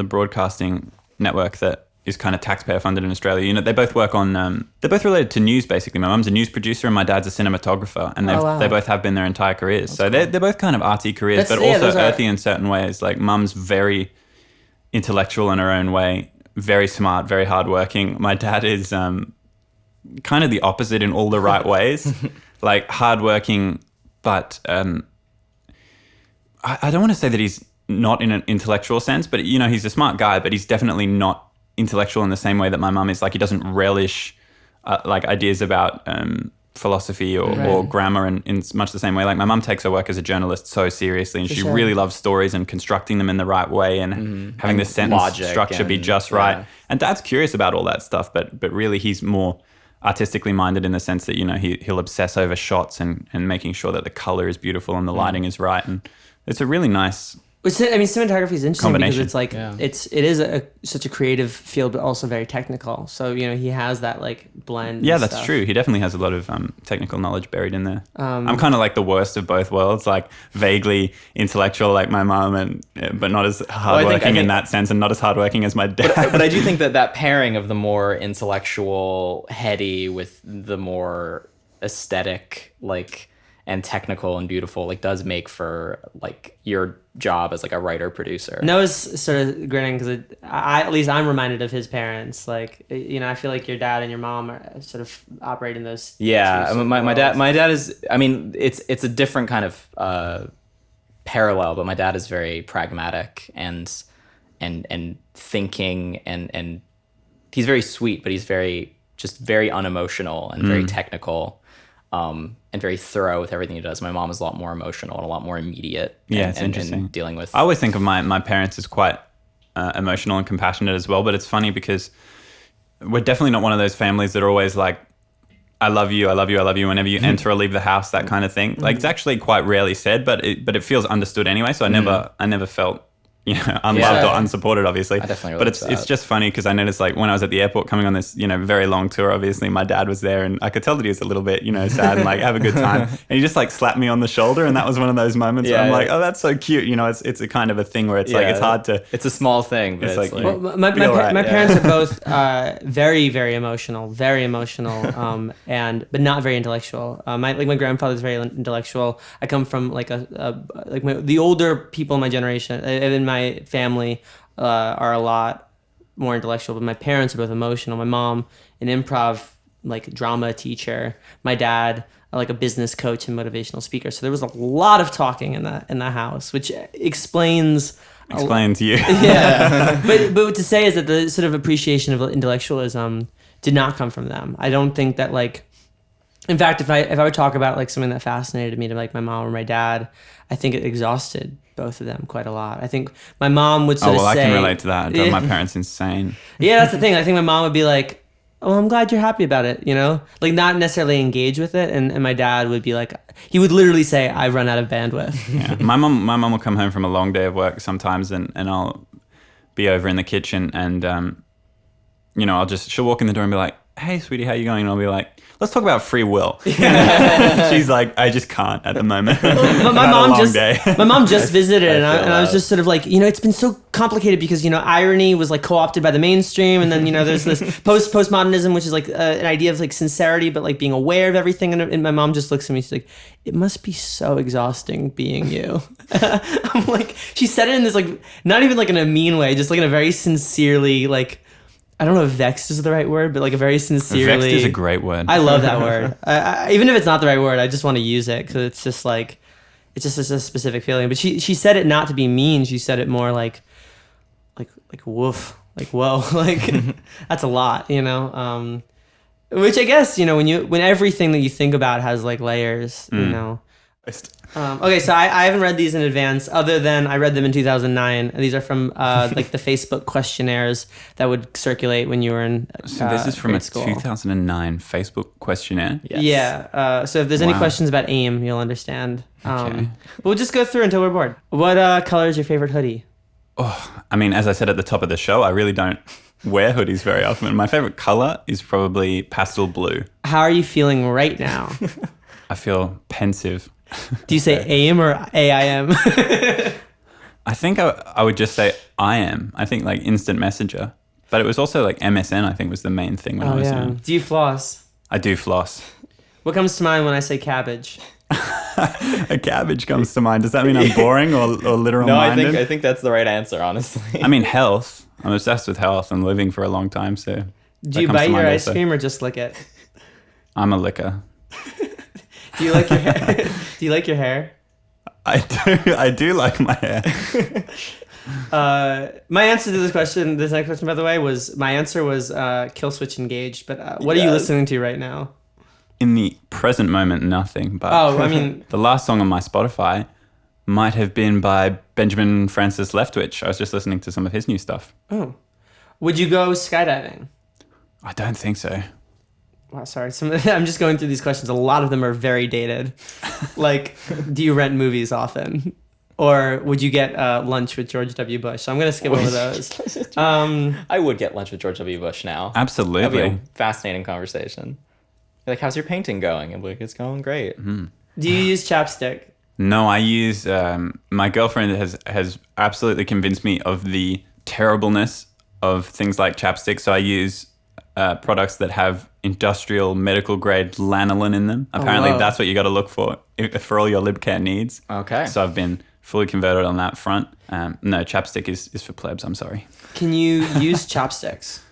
broadcasting network that is kind of taxpayer funded in Australia. They both work on. They're both related to news basically. My mum's a news producer and my dad's a cinematographer, and they both have been their entire careers. So they're both kind of arty careers, but also earthy in certain ways. Like mum's very intellectual in her own way, very smart, very hardworking. My dad is kind of the opposite in all the right ways, like hardworking, but I don't want to say that he's not in an intellectual sense, but he's a smart guy, but he's definitely not intellectual in the same way that my mum is. Like, he doesn't relish like ideas about philosophy or grammar in much the same way. Like, my mum takes her work as a journalist so seriously, and she really loves stories and constructing them in the right way and having the sentence logic structure be just right. And Dad's curious about all that stuff, but really he's more artistically minded in the sense that he'll obsess over shots and making sure that the color is beautiful and the lighting is right. And it's a really nice Which, I mean, cinematography is interesting because Combination. it's like it is such a creative field, but also very technical. So he has that like blend. Yeah, and that's stuff. true. He definitely has a lot of technical knowledge buried in there. I'm kind of like the worst of both worlds, like vaguely intellectual like my mom, but not as hardworking in that sense, and not as hardworking as my dad. But I do think that pairing of the more intellectual, heady with the more aesthetic, like, and technical and beautiful, like, does make for like your job as like a writer producer. Noah's sort of grinning because at least I'm reminded of his parents. Like, I feel like your dad and your mom are sort of operating those. Yeah, my dad is. I mean, it's a different kind of parallel, but my dad is very pragmatic and thinking and he's very sweet, but he's very unemotional and very technical. And very thorough with everything he does. My mom is a lot more emotional and a lot more immediate. Yeah, it's interesting. And dealing with. I always think of my parents as quite emotional and compassionate as well. But it's funny because we're definitely not one of those families that are always like, "I love you, I love you, I love you" whenever you enter or leave the house, that kind of thing. Like, it's actually quite rarely said, but it feels understood anyway. So I never felt unloved or unsupported, obviously. I definitely but relate to it's that. just funny because I noticed, like, when I was at the airport coming on this, very long tour, obviously my dad was there and I could tell that he was a little bit, sad and like have a good time. And he just like slapped me on the shoulder, and that was one of those moments where I'm like, oh, that's so cute. It's a kind of a thing where it's like, it's hard to. It's a small thing, but It's it's like, like, Well, my parents are both very, very emotional, but not very intellectual. My grandfather's very intellectual. I come from like the older people in my generation, in my family, are a lot more intellectual, but my parents are both emotional. My mom, an improv like drama teacher. My dad, like a business coach and motivational speaker. So there was a lot of talking in the house, which explains You. Yeah. but to say is that the sort of appreciation of intellectualism did not come from them. I don't think that, like, in fact, if I would talk about like something that fascinated me to like my mom or my dad, I think it exhausted both of them quite a lot. I think my mom would sort of say, I can relate to that. My parents insane. Yeah, that's the thing. I think my mom would be like, "Oh, I'm glad you're happy about it," like not necessarily engage with it. And my dad would be like, he would literally say, "I've run out of bandwidth." Yeah. My mom will come home from a long day of work sometimes, and I'll be over in the kitchen, and she'll walk in the door and be like, "Hey, sweetie, how you going?" And I'll be like, "Let's talk about free will." She's like, "I just can't at the moment." But my mom just visited, and I was just sort of like, it's been so complicated because irony was like co-opted by the mainstream, and then there's this postmodernism, which is like an idea of like sincerity, but like being aware of everything. And my mom just looks at me, she's like, "It must be so exhausting being you." I'm like, she said it in this like not even like in a mean way, just like in a very sincerely like. I don't know if vexed is the right word, but like a very sincerely. Vexed is a great word. I love that word. Even if it's not the right word, I just want to use it because it's just like, it's just a specific feeling. But she said it not to be mean. She said it more like woof, like whoa, like that's a lot, Which I guess when everything that you think about has like layers, Okay, so I haven't read these in advance, other than I read them in 2009. These are from like the Facebook questionnaires that would circulate when you were in So this is from a school. 2009 Facebook questionnaire. yes. Yeah. So if there's any Wow. questions about AIM, you'll understand. Okay. We'll just go through until we're bored. What color is your favorite hoodie? Oh, I mean, as I said at the top of the show, I really don't wear hoodies very often. My favorite color is probably pastel blue. How are you feeling right now? I feel pensive. Do you say AIM or AIM? I think I would just say I am. I think like instant messenger. But it was also like MSN, I think, was the main thing when I was young. Do you floss? I do floss. What comes to mind when I say cabbage? A cabbage comes to mind. Does that mean I'm boring or literal No, minded? I think that's the right answer, honestly. I mean, health. I'm obsessed with health and living for a long time. So Do you bite your ice cream or just lick it? I'm a licker. Do you like your hair? Do you like your hair? I do like my hair. My answer to this next question, by the way, was Kill Switch Engaged. But what are you listening to right now? In the present moment, nothing. But I mean, the last song on my Spotify might have been by Benjamin Francis Leftwich. I was just listening to some of his new stuff. oh, would you go skydiving? I don't think so. Wow, sorry. I'm just going through these questions. A lot of them are very dated. Like, do you rent movies often? or would you get lunch with George W. Bush? So I'm gonna skip over those. I would get lunch with George W. Bush now. Absolutely. That'd be a fascinating conversation. Like, how's your painting going? And like, it's going great. Do you use chapstick? No, I use. My girlfriend has absolutely convinced me of the terribleness of things like chapstick. So I use products that have industrial medical grade lanolin in them. Apparently, wow. that's what you got to look for all your lip care needs. Okay. So I've been fully converted on that front. No, chapstick is for plebs. I'm sorry. Can you use chopsticks?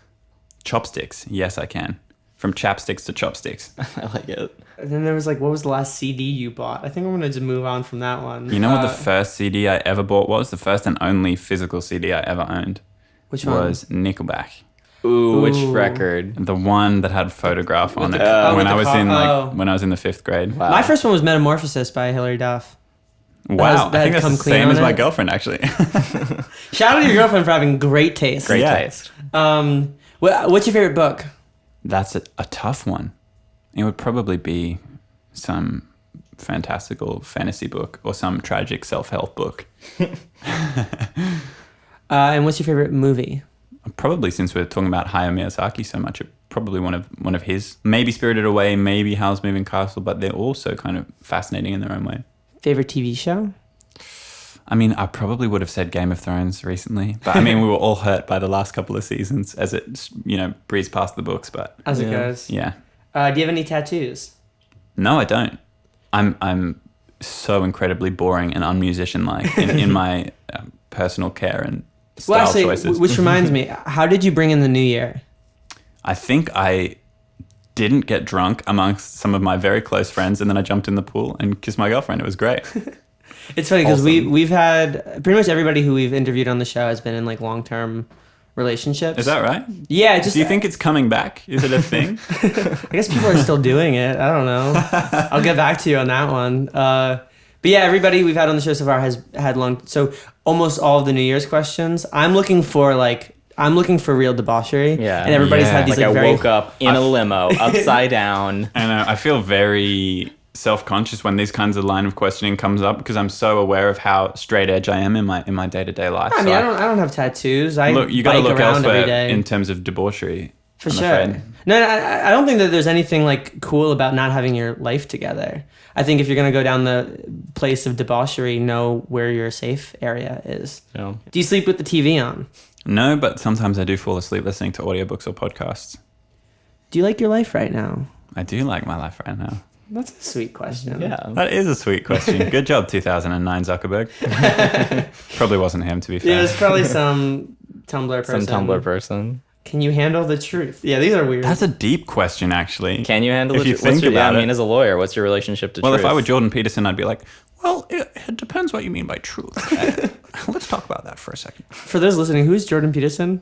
Chopsticks. Yes, I can. From chapsticks to chopsticks. I like it. And then there was like, what was the last CD you bought? I think I'm gonna just move on from that one. You know what the first CD I ever bought was? The first and only physical CD I ever owned. Which one? Was Nickelback. Ooh, which record? The one that had photograph on it with when the I was car- when I was in the 5th grade. Wow. My first one was Metamorphosis by Hilary Duff. Wow, that I think had that's come the clean same on as my it. girlfriend actually. Shout out to your girlfriend for having great taste. Great Yeah. taste. What's your favorite book? That's a tough one. It would probably be some fantastical fantasy book or some tragic self-help book. And what's your favorite movie? Probably, since we're talking about Hayao Miyazaki so much, probably one of his. Maybe Spirited Away, maybe Howl's Moving Castle, but they're also kind of fascinating in their own way. Favorite TV show? I mean, I probably would have said Game of Thrones recently, but I mean, we were all hurt by the last couple of seasons as it, breezed past the books. But As it goes. yeah, Do you have any tattoos? no, I don't. I'm so incredibly boring and unmusician-like in my personal care and style choices. Which reminds me, how did you bring in the new year? I think I didn't get drunk amongst some of my very close friends, and then I jumped in the pool and kissed my girlfriend. It was great. It's funny because Awesome. we've had pretty much everybody who we've interviewed on the show has been in like long-term relationships. Is that right? Yeah. Just Do you think it's coming back? Is it a thing? I guess people are still doing it. I don't know. I'll get back to you on that one. But yeah, everybody we've had on the show so far has had long. So almost all of the New Year's questions, I'm looking for real debauchery. Yeah. And everybody's Yeah. had these Like, I very. woke up in a limo, upside down. And I feel very self-conscious when these kinds of line of questioning comes up because I'm so aware of how straight edge I am in my day-to-day life. I mean, I don't have tattoos. I look. You got to bike look around elsewhere every day. in terms of debauchery. For I'm sure. afraid. No, I don't think that there's anything like cool about not having your life together. I think if you're gonna go down the place of debauchery, know where your safe area is. Yeah. Do you sleep with the TV on? No, but sometimes I do fall asleep listening to audiobooks or podcasts. Do you like your life right now? I do like my life right now. That's a sweet question. Yeah. That is a sweet question. Good job, 2009 Zuckerberg. Probably wasn't him, to be fair. Yeah, it's probably some Tumblr person. Some Tumblr person. Can you handle the truth? Yeah, these are weird. That's a deep question, actually. Can you handle If it? you think about I mean, it. as a lawyer, what's your relationship to Well, truth? if I were Jordan Peterson, I'd be like, well, it depends what you mean by truth. Let's talk about that for a second. For those listening, who's Jordan Peterson?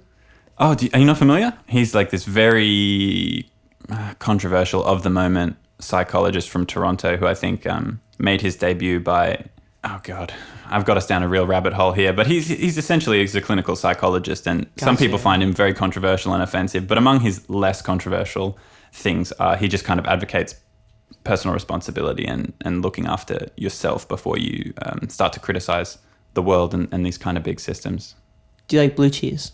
Oh, are you not familiar? He's like this very controversial of the moment psychologist from Toronto who I think made his debut by, oh God, I've got us down a real rabbit hole here, but he's essentially a clinical psychologist, and some people find him very controversial and offensive, but among his less controversial things he just kind of advocates personal responsibility and looking after yourself before you start to criticize the world and these kind of big systems. Do you like blue cheese?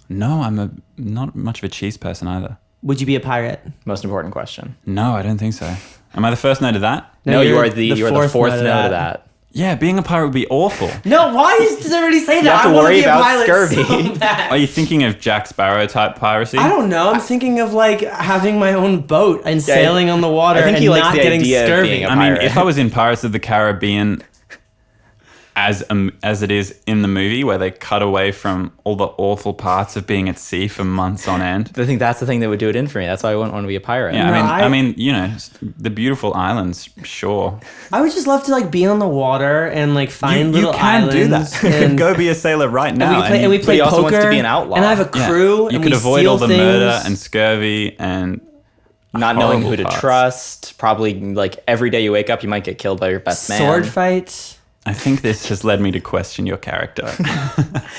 No, I'm not much of a cheese person either. Would you be a pirate? Most important question. No, I don't think so. Am I the first no to that? No, you you're are the fourth no to that. Yeah, being a pirate would be awful. No, why does everybody say that? You have to I wanna worry be a about pilot scurvy. so bad. Are you thinking of Jack Sparrow type piracy? I don't know. I'm thinking of like having my own boat and sailing on the water I think and he likes not the getting idea of scurvy. being a I mean, pirate. if I was in Pirates of the Caribbean as it is in the movie where they cut away from all the awful parts of being at sea for months on end. I think that's the thing that would do it in for me. That's why I wouldn't want to be a pirate. Yeah, No, I mean, the beautiful islands, sure. I would just love to like be on the water and like find You little can islands. do that. And, Go be a sailor right now. and we play he also poker. wants to be an outlaw. And I have a Yeah. crew. You and could we avoid steal all the things. murder and scurvy and not knowing who horrible to parts. trust. Probably like every day you wake up, you might get killed by your best man. sword fights. I think this has led me to question your character.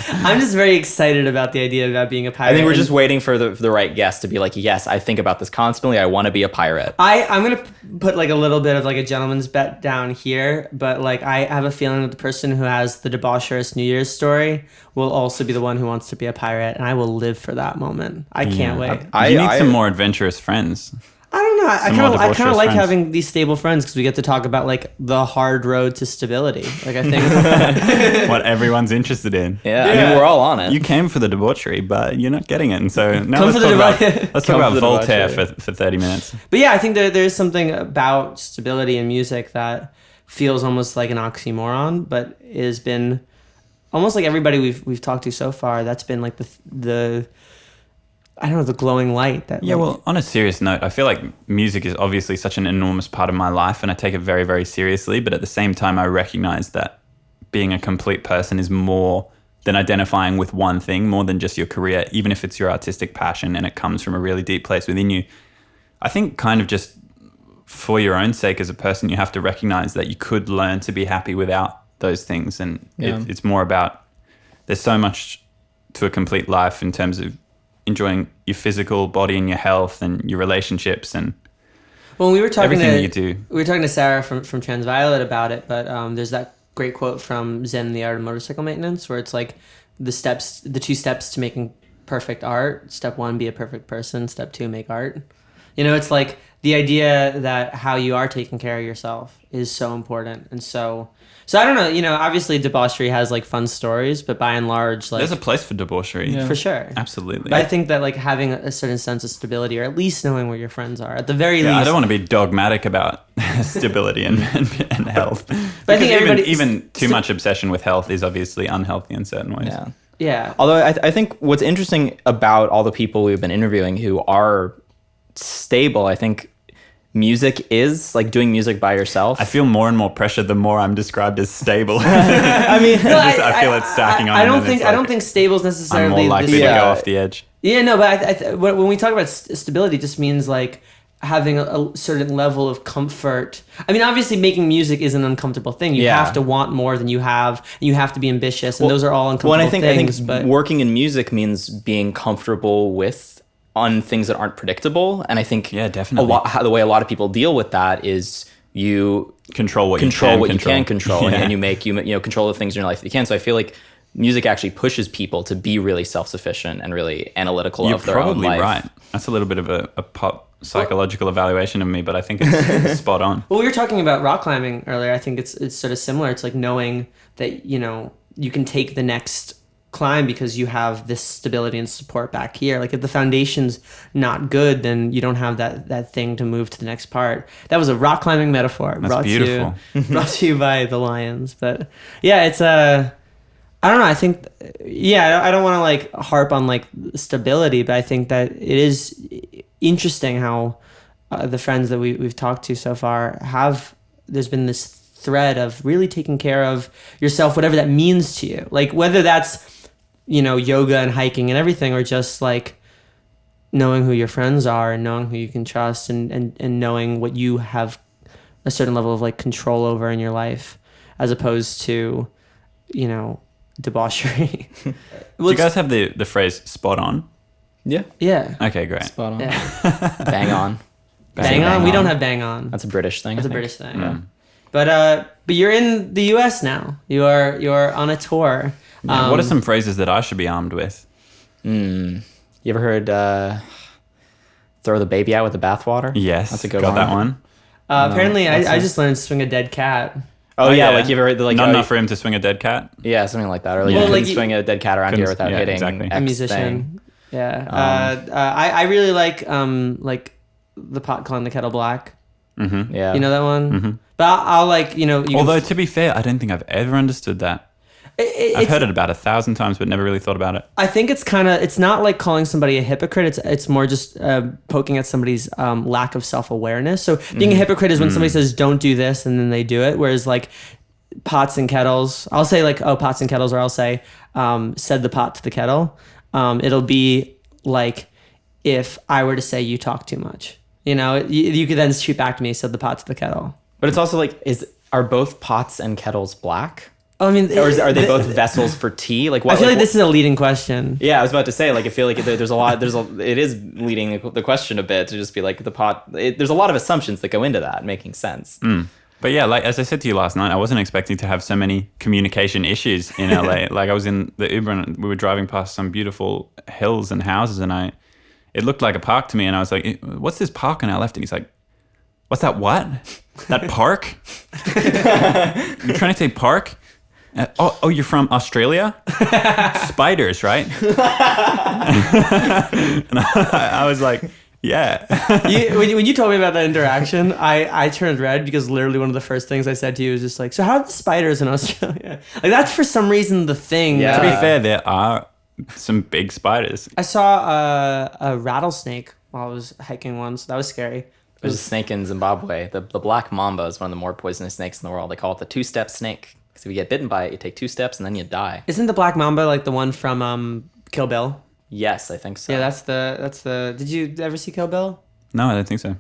I'm just very excited about the idea about being a pirate. I think we're just waiting for the right guest to be like, yes, I think about this constantly. I want to be a pirate. I'm gonna put like a little bit of like a gentleman's bet down here, but like I have a feeling that the person who has the debaucherous New Year's story will also be the one who wants to be a pirate, and I will live for that moment. I can't wait. You need some more adventurous friends. I don't know. I Some more kind of debaucherous like friends. having these stable friends because we get to talk about like the hard road to stability. Like I think What everyone's interested in. Yeah, I mean, we're all on it. You came for the debauchery, but you're not getting it. And so now Come let's for the talk debauchery. about, let's Come talk for about the Voltaire debauchery. for 30 minutes. But yeah, I think there's something about stability in music that feels almost like an oxymoron, but has been almost like everybody we've talked to so far. That's been like the I don't know, the glowing light. That Yeah, like, well, on a serious note, I feel like music is obviously such an enormous part of my life and I take it very, very seriously. But at the same time, I recognize that being a complete person is more than identifying with one thing, more than just your career, even if it's your artistic passion and it comes from a really deep place within you. I think kind of just for your own sake as a person, you have to recognize that you could learn to be happy without those things. And it's more about, there's so much to a complete life in terms of enjoying your physical body and your health and your relationships and Well, we were talking everything to that you do. we were talking to Sarah from Transviolet about it, but there's that great quote from Zen: The Art of Motorcycle Maintenance, where it's like the two steps to making perfect art. Step 1, be a perfect person. Step 2, make art. You know, it's like the idea that how you are taking care of yourself is so important, and so I don't know. You know, obviously debauchery has like fun stories, but by and large, like There's a place for debauchery. for sure. Absolutely. But I think that like having a certain sense of stability, or at least knowing where your friends are, at the very least. I don't want to be dogmatic about stability and health. But I think Because everybody- even too much obsession with health is obviously unhealthy in certain ways. Yeah. Yeah. Although I think what's interesting about all the people we've been interviewing who are stable, I think music is like doing music by yourself. I feel more and more pressure the more I'm described as stable. I mean, I feel it's stacking on. I and don't then think it's I don't like, think stable's necessarily. I'm more likely to Yeah. go off the edge. Yeah, no, but when we talk about stability, it just means like having a certain level of comfort. I mean, obviously, making music is an uncomfortable thing. You Yeah. have to want more than you have, and you have to be ambitious, and Well- those are all uncomfortable well, and I things. think But working in music means being comfortable with on things that aren't predictable. And I think Yeah, definitely. the way a lot of people deal with that is you Control what you can control. control, Yeah. and you make control the things in your life that you can. So I feel like music actually pushes people to be really self-sufficient and really analytical You're of their own probably life. right. That's a little bit of a pop psychological evaluation of me, but I think it's spot on. well, we were talking about rock climbing earlier. I think it's sort of similar. It's like knowing that you can take the next climb because you have this stability and support back here. Like if the foundation's not good, then you don't have that thing to move to the next part. That was a rock climbing metaphor. That's beautiful. Brought to you by the Lions. But yeah, it's I don't know. I think I don't want to like harp on like stability, but I think that it is interesting how the friends that we've talked to so far there's been this thread of really taking care of yourself, whatever that means to you. Like whether that's yoga and hiking and everything, or just like knowing who your friends are and knowing who you can trust and knowing what you have a certain level of like control over in your life, as opposed to, debauchery. Do you guys have the phrase spot on? Yeah. Yeah. Okay, great. Spot on. Yeah. Bang on. Bang on? We don't have bang on. That's a British thing. That's I a think. British thing. But you're in the US now. You're on a tour. Yeah, what are some phrases that I should be armed with? You ever heard throw the baby out with the bathwater? Yes, That's a good got one. that one. Apparently, I just learned to swing a dead cat. Oh, yeah, like you ever heard the, like not oh, enough for him to swing a dead cat. Yeah, something like that. Or like Well, you couldn't like swing a dead cat around here without yeah, hitting exactly. X A musician. thing. Yeah. I really like the pot calling the kettle black. Mm-hmm. Yeah. You know that one? But I'll like, you Although to be fair, I don't think I've ever understood that. I've it's, heard it about 1,000 times, but never really thought about it. I think it's not like calling somebody a hypocrite. It's more just poking at somebody's lack of self-awareness. So being a hypocrite is when somebody says, don't do this, and then they do it. Whereas like pots and kettles, I'll say like, oh, pots and kettles, or I'll say, said the pot to the kettle. It'll be like if I were to say you talk too much. You could then shoot back to me, said the pot to the kettle. But it's also like, Are both pots and kettles black? I mean, Or are they both vessels for tea? Like, what, I feel like what- this is a leading question. Yeah, I was about to say, like, I feel like it is leading the question a bit to just be like there's a lot of assumptions that go into that, making sense. But yeah, like as I said to you last night, I wasn't expecting to have so many communication issues in LA. Like I was in the Uber and we were driving past some beautiful hills and houses, and it looked like a park to me, and I was like, "What's this park on our left?" And he's like, "What's that? What? That park? You're trying to say park? Oh, you're from Australia? Spiders, right?" And I was like, yeah. When you told me about that interaction, I turned red because literally one of the first things I said to you was just like, so how are the spiders in Australia? Like that's for some reason the thing. Yeah. To be fair, there are some big spiders. I saw a rattlesnake while I was hiking once. That was scary. There's a snake in Zimbabwe. The black mamba is one of the more poisonous snakes in the world. They call it the 2-step snake. Because if you get bitten by it, you take 2 steps and then you die. Isn't the black mamba like the one from Kill Bill? Yes, I think so. Yeah, that's the. Did you ever see Kill Bill? No, I don't think so.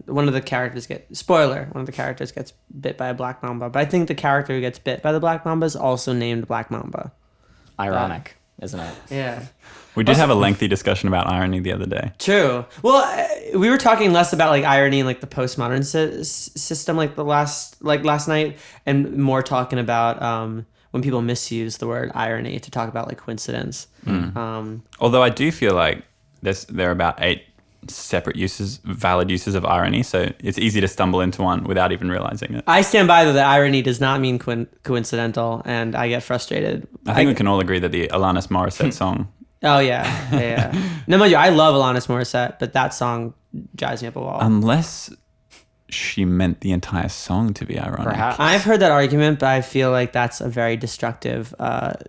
One of the characters one of the characters gets bit by a black mamba. But I think the character who gets bit by the black mamba is also named Black Mamba. Ironic, isn't it? Yeah. We did have a lengthy discussion about irony the other day. True. Well, we were talking less about like irony and like the postmodern system like last night, and more talking about when people misuse the word irony to talk about like coincidence. Although I do feel like there are about 8 separate valid uses of irony, so it's easy to stumble into one without even realizing it. I stand by though that irony does not mean coincidental, and I get frustrated. I think we can all agree that the Alanis Morissette song. Oh yeah. No, mind you, I love Alanis Morissette, but that song drives me up a wall. Unless she meant the entire song to be ironic. Perhaps. I've heard that argument, but I feel like that's a very destructive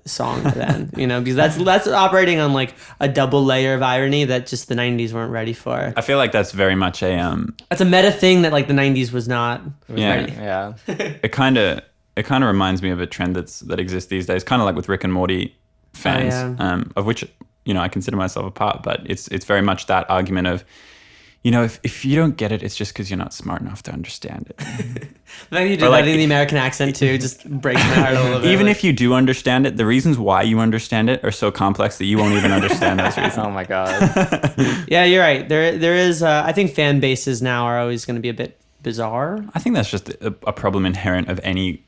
song then, because that's operating on like a double layer of irony that just the 90s weren't ready for. I feel like that's very much a That's a meta thing that like the 90s was not ready. Yeah. it kind of reminds me of a trend that exists these days, kind of like with Rick and Morty fans, of which I consider myself a part, but it's very much that argument of, if you don't get it, it's just because you're not smart enough to understand it. The fact you did that in the American accent too just breaks my heart a little bit. Even if you do understand it, the reasons why you understand it are so complex that you won't even understand those reasons. Oh my god. Yeah, you're right. There is. I think fan bases now are always going to be a bit bizarre. I think that's just a problem inherent of any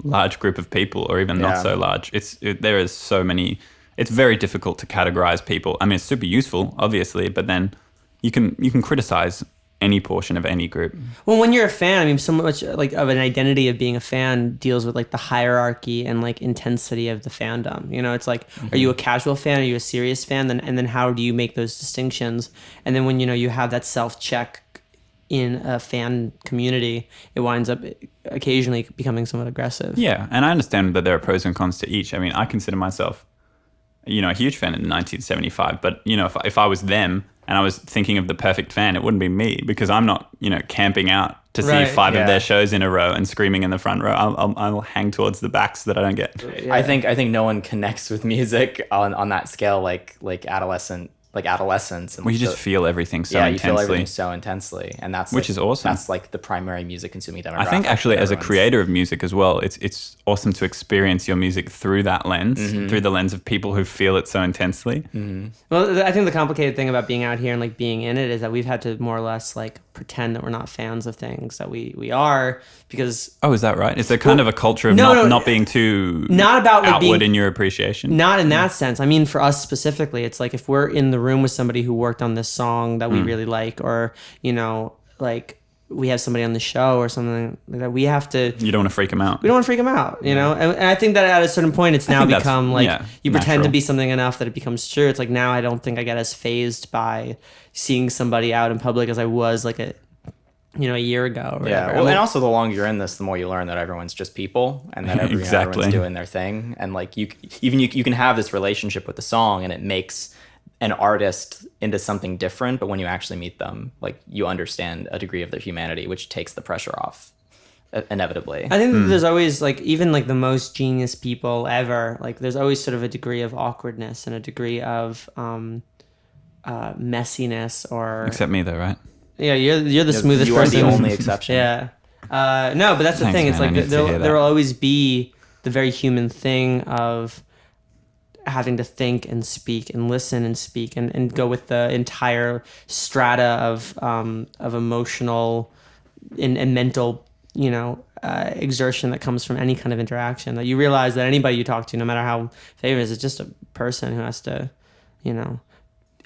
large group of people, or even not so large. There is so many. It's very difficult to categorize people. I mean, it's super useful, obviously, but then you can criticize any portion of any group. Well, when you're a fan, I mean, so much like of an identity of being a fan deals with like the hierarchy and like intensity of the fandom. It's like, are you a casual fan? Are you a serious fan? And then how do you make those distinctions? And then when you have that self-check in a fan community, it winds up occasionally becoming somewhat aggressive. Yeah, and I understand that there are pros and cons to each. I mean, I consider myself, a huge fan in 1975, but if I was them and I was thinking of the perfect fan, it wouldn't be me, because I'm not, camping out to see 5 of their shows in a row and screaming in the front row. I'll hang towards the back so that I don't get. Yeah. I think no one connects with music on that scale like adolescence. And Well, you just feel everything so you intensely. feel everything so intensely, and which is awesome. That's like the primary music consuming demographic. I think actually, as a creator of music as well, it's awesome to experience your music through that lens, through the lens of people who feel it so intensely. Mm-hmm. Well, I think the complicated thing about being out here and like being in it is that we've had to more or less like pretend that we're not fans of things that we are, because Oh, is that right? Is there kind of a culture of not being too not about like outward being, in your appreciation? Not in that sense. I mean, for us specifically, it's like if we're in the room with somebody who worked on this song that we really like, or like we have somebody on the show or something like that, we have to. You don't want to freak them out. We don't want to freak them out, and I think that at a certain point, it's now become like you pretend to be something enough that it becomes true. It's like now I don't think I get as fazed by seeing somebody out in public as I was like a year ago. Or yeah, whatever. well, and also the longer you're in this, the more you learn that everyone's just people, and that everyone's doing their thing, and like you can have this relationship with the song, and it makes an artist into something different, but when you actually meet them, like you understand a degree of their humanity, which takes the pressure off inevitably. I think that there's always like, even like the most genius people ever, like there's always sort of a degree of awkwardness and a degree of messiness, or Except me, though, right? yeah, you're the smoothest You are person. the only exception. Yeah. No, but that's the Thanks, thing. It's man. I like need to hear there will that. always be the very human thing of having to think and speak and listen and speak and go with the entire strata of emotional and mental, exertion that comes from any kind of interaction. That you realize that anybody you talk to, no matter how famous, is just a person who has to,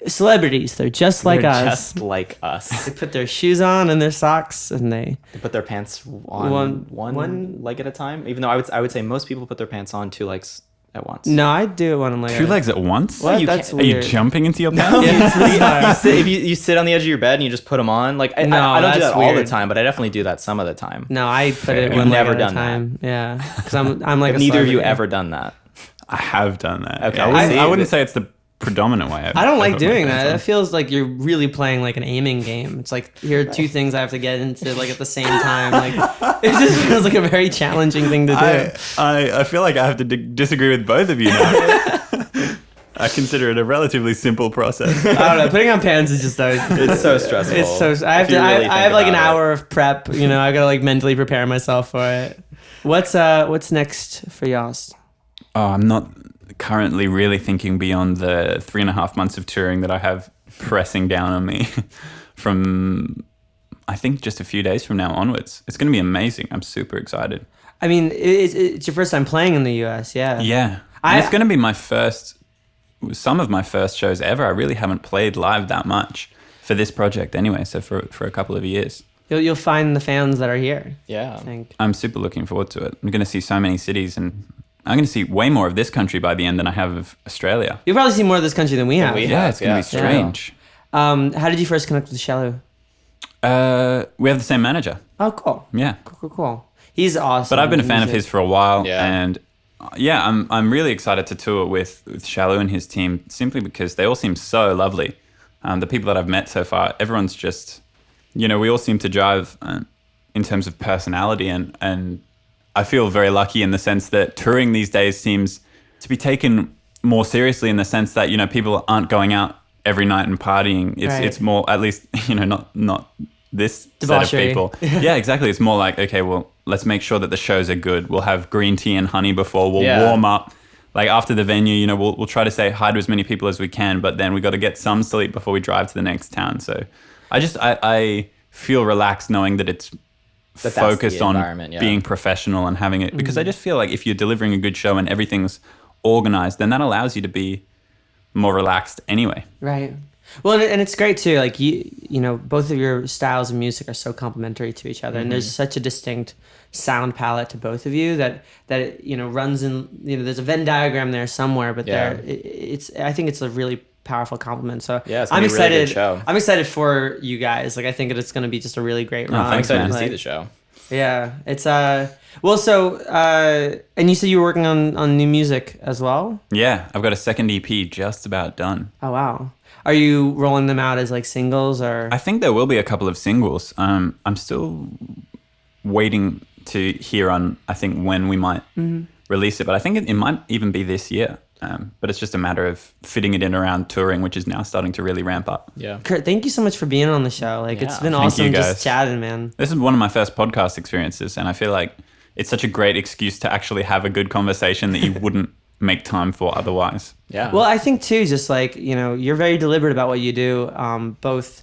celebrities. They're just like They're us. just like us. They put their shoes on and their socks, and they They put their pants on One- one leg at a time. Even though I would say most people put their pants on 2 legs at once. No, I do it when I'm like 2 legs at once? What? you That's can't- Are you weird. jumping into your pants? Yeah, If you sit on the edge of your bed and you just put them on, like I No, don't do that's that all the weird. time, but I definitely do that some of the time. No, I put it Fair. one You've leg never at a done that. time. Yeah, because I'm like Have a neither of you celebrity. ever done that? I have done that. Okay, I wouldn't see. say it's the predominant way. I don't like put my doing pants that. on. It feels like you're really playing like an aiming game. It's like here are 2 things I have to get into like at the same time. Like it just feels like a very challenging thing to do. I feel like I have to disagree with both of you now. I consider it a relatively simple process. I don't know. Putting on pants is just It's so stressful. It's so. I have If you to. really I think have like an about it. hour of prep. I gotta like mentally prepare myself for it. What's next for Yost? Oh, I'm not currently really thinking beyond the 3.5 months of touring that I have pressing down on me from, I think, just a few days from now onwards. It's going to be amazing. I'm super excited. I mean, it's your first time playing in the U.S. Yeah. Yeah. And it's going to be some of my first shows ever. I really haven't played live that much for this project anyway, so for a couple of years. You'll find the fans that are here. Yeah. I think. I'm super looking forward to it. I'm going to see so many cities, and I'm going to see way more of this country by the end than I have of Australia. You'll probably see more of this country than we have. we Yeah, have, it's going to be yeah. strange. How did you first connect with Shallow? We have the same manager. Oh, cool. Yeah. Cool. He's awesome. But I've been a fan of his for a while, Yeah. and I'm really excited to tour with Shallow and his team simply because they all seem so lovely. The people that I've met so far, everyone's just, we all seem to jive in terms of personality, and I feel very lucky in the sense that touring these days seems to be taken more seriously in the sense that people aren't going out every night and partying. It's more, at least not this Debauchery. set of people. Yeah, exactly. It's more like, okay, well, let's make sure that the shows are good. We'll have green tea and honey before. We'll warm up. Like after the venue, we'll try to say hi to as many people as we can, but then we got to get some sleep before we drive to the next town. So I feel relaxed knowing that it's That's focused the on environment, yeah. being professional and having it, because I just feel like if you're delivering a good show and everything's organized, then that allows you to be more relaxed anyway. Right. Well, and it's great too. Like both of your styles of music are so complementary to each other, and there's such a distinct sound palette to both of you that runs in. There's a Venn diagram there somewhere, but Yeah. I think it's a really powerful compliment. So Yeah, it's I'm gonna be a really excited. good show. I'm excited for you guys. Like I think it's going to be just a really great run. I'm excited to man. see the show. Yeah, it's well. So and you said you were working on new music as well. Yeah, I've got a second EP just about done. Oh wow. Are you rolling them out as like singles or? I think there will be a couple of singles. I'm still waiting to hear on, I think, when we might release it, but I think it might even be this year. But it's just a matter of fitting it in around touring, which is now starting to really ramp up. Yeah. Kurt, thank you so much for being on the show. Like it's Yeah. been Thank awesome you, just guys. chatting, man. This is one of my first podcast experiences, and I feel like it's such a great excuse to actually have a good conversation that you wouldn't make time for otherwise. Yeah. Well, I think too, just like you're very deliberate about what you do, both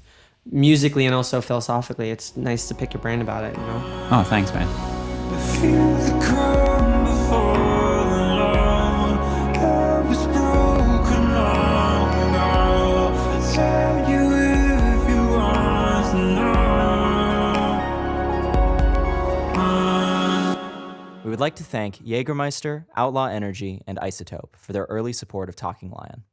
musically and also philosophically. It's nice to pick your brain about it. Oh, thanks, man. Feel the calm before the love that was broken long ago. I'll tell you if you want to know. We would like to thank Jägermeister, Outlaw Energy, and Isotope for their early support of Talking Lion.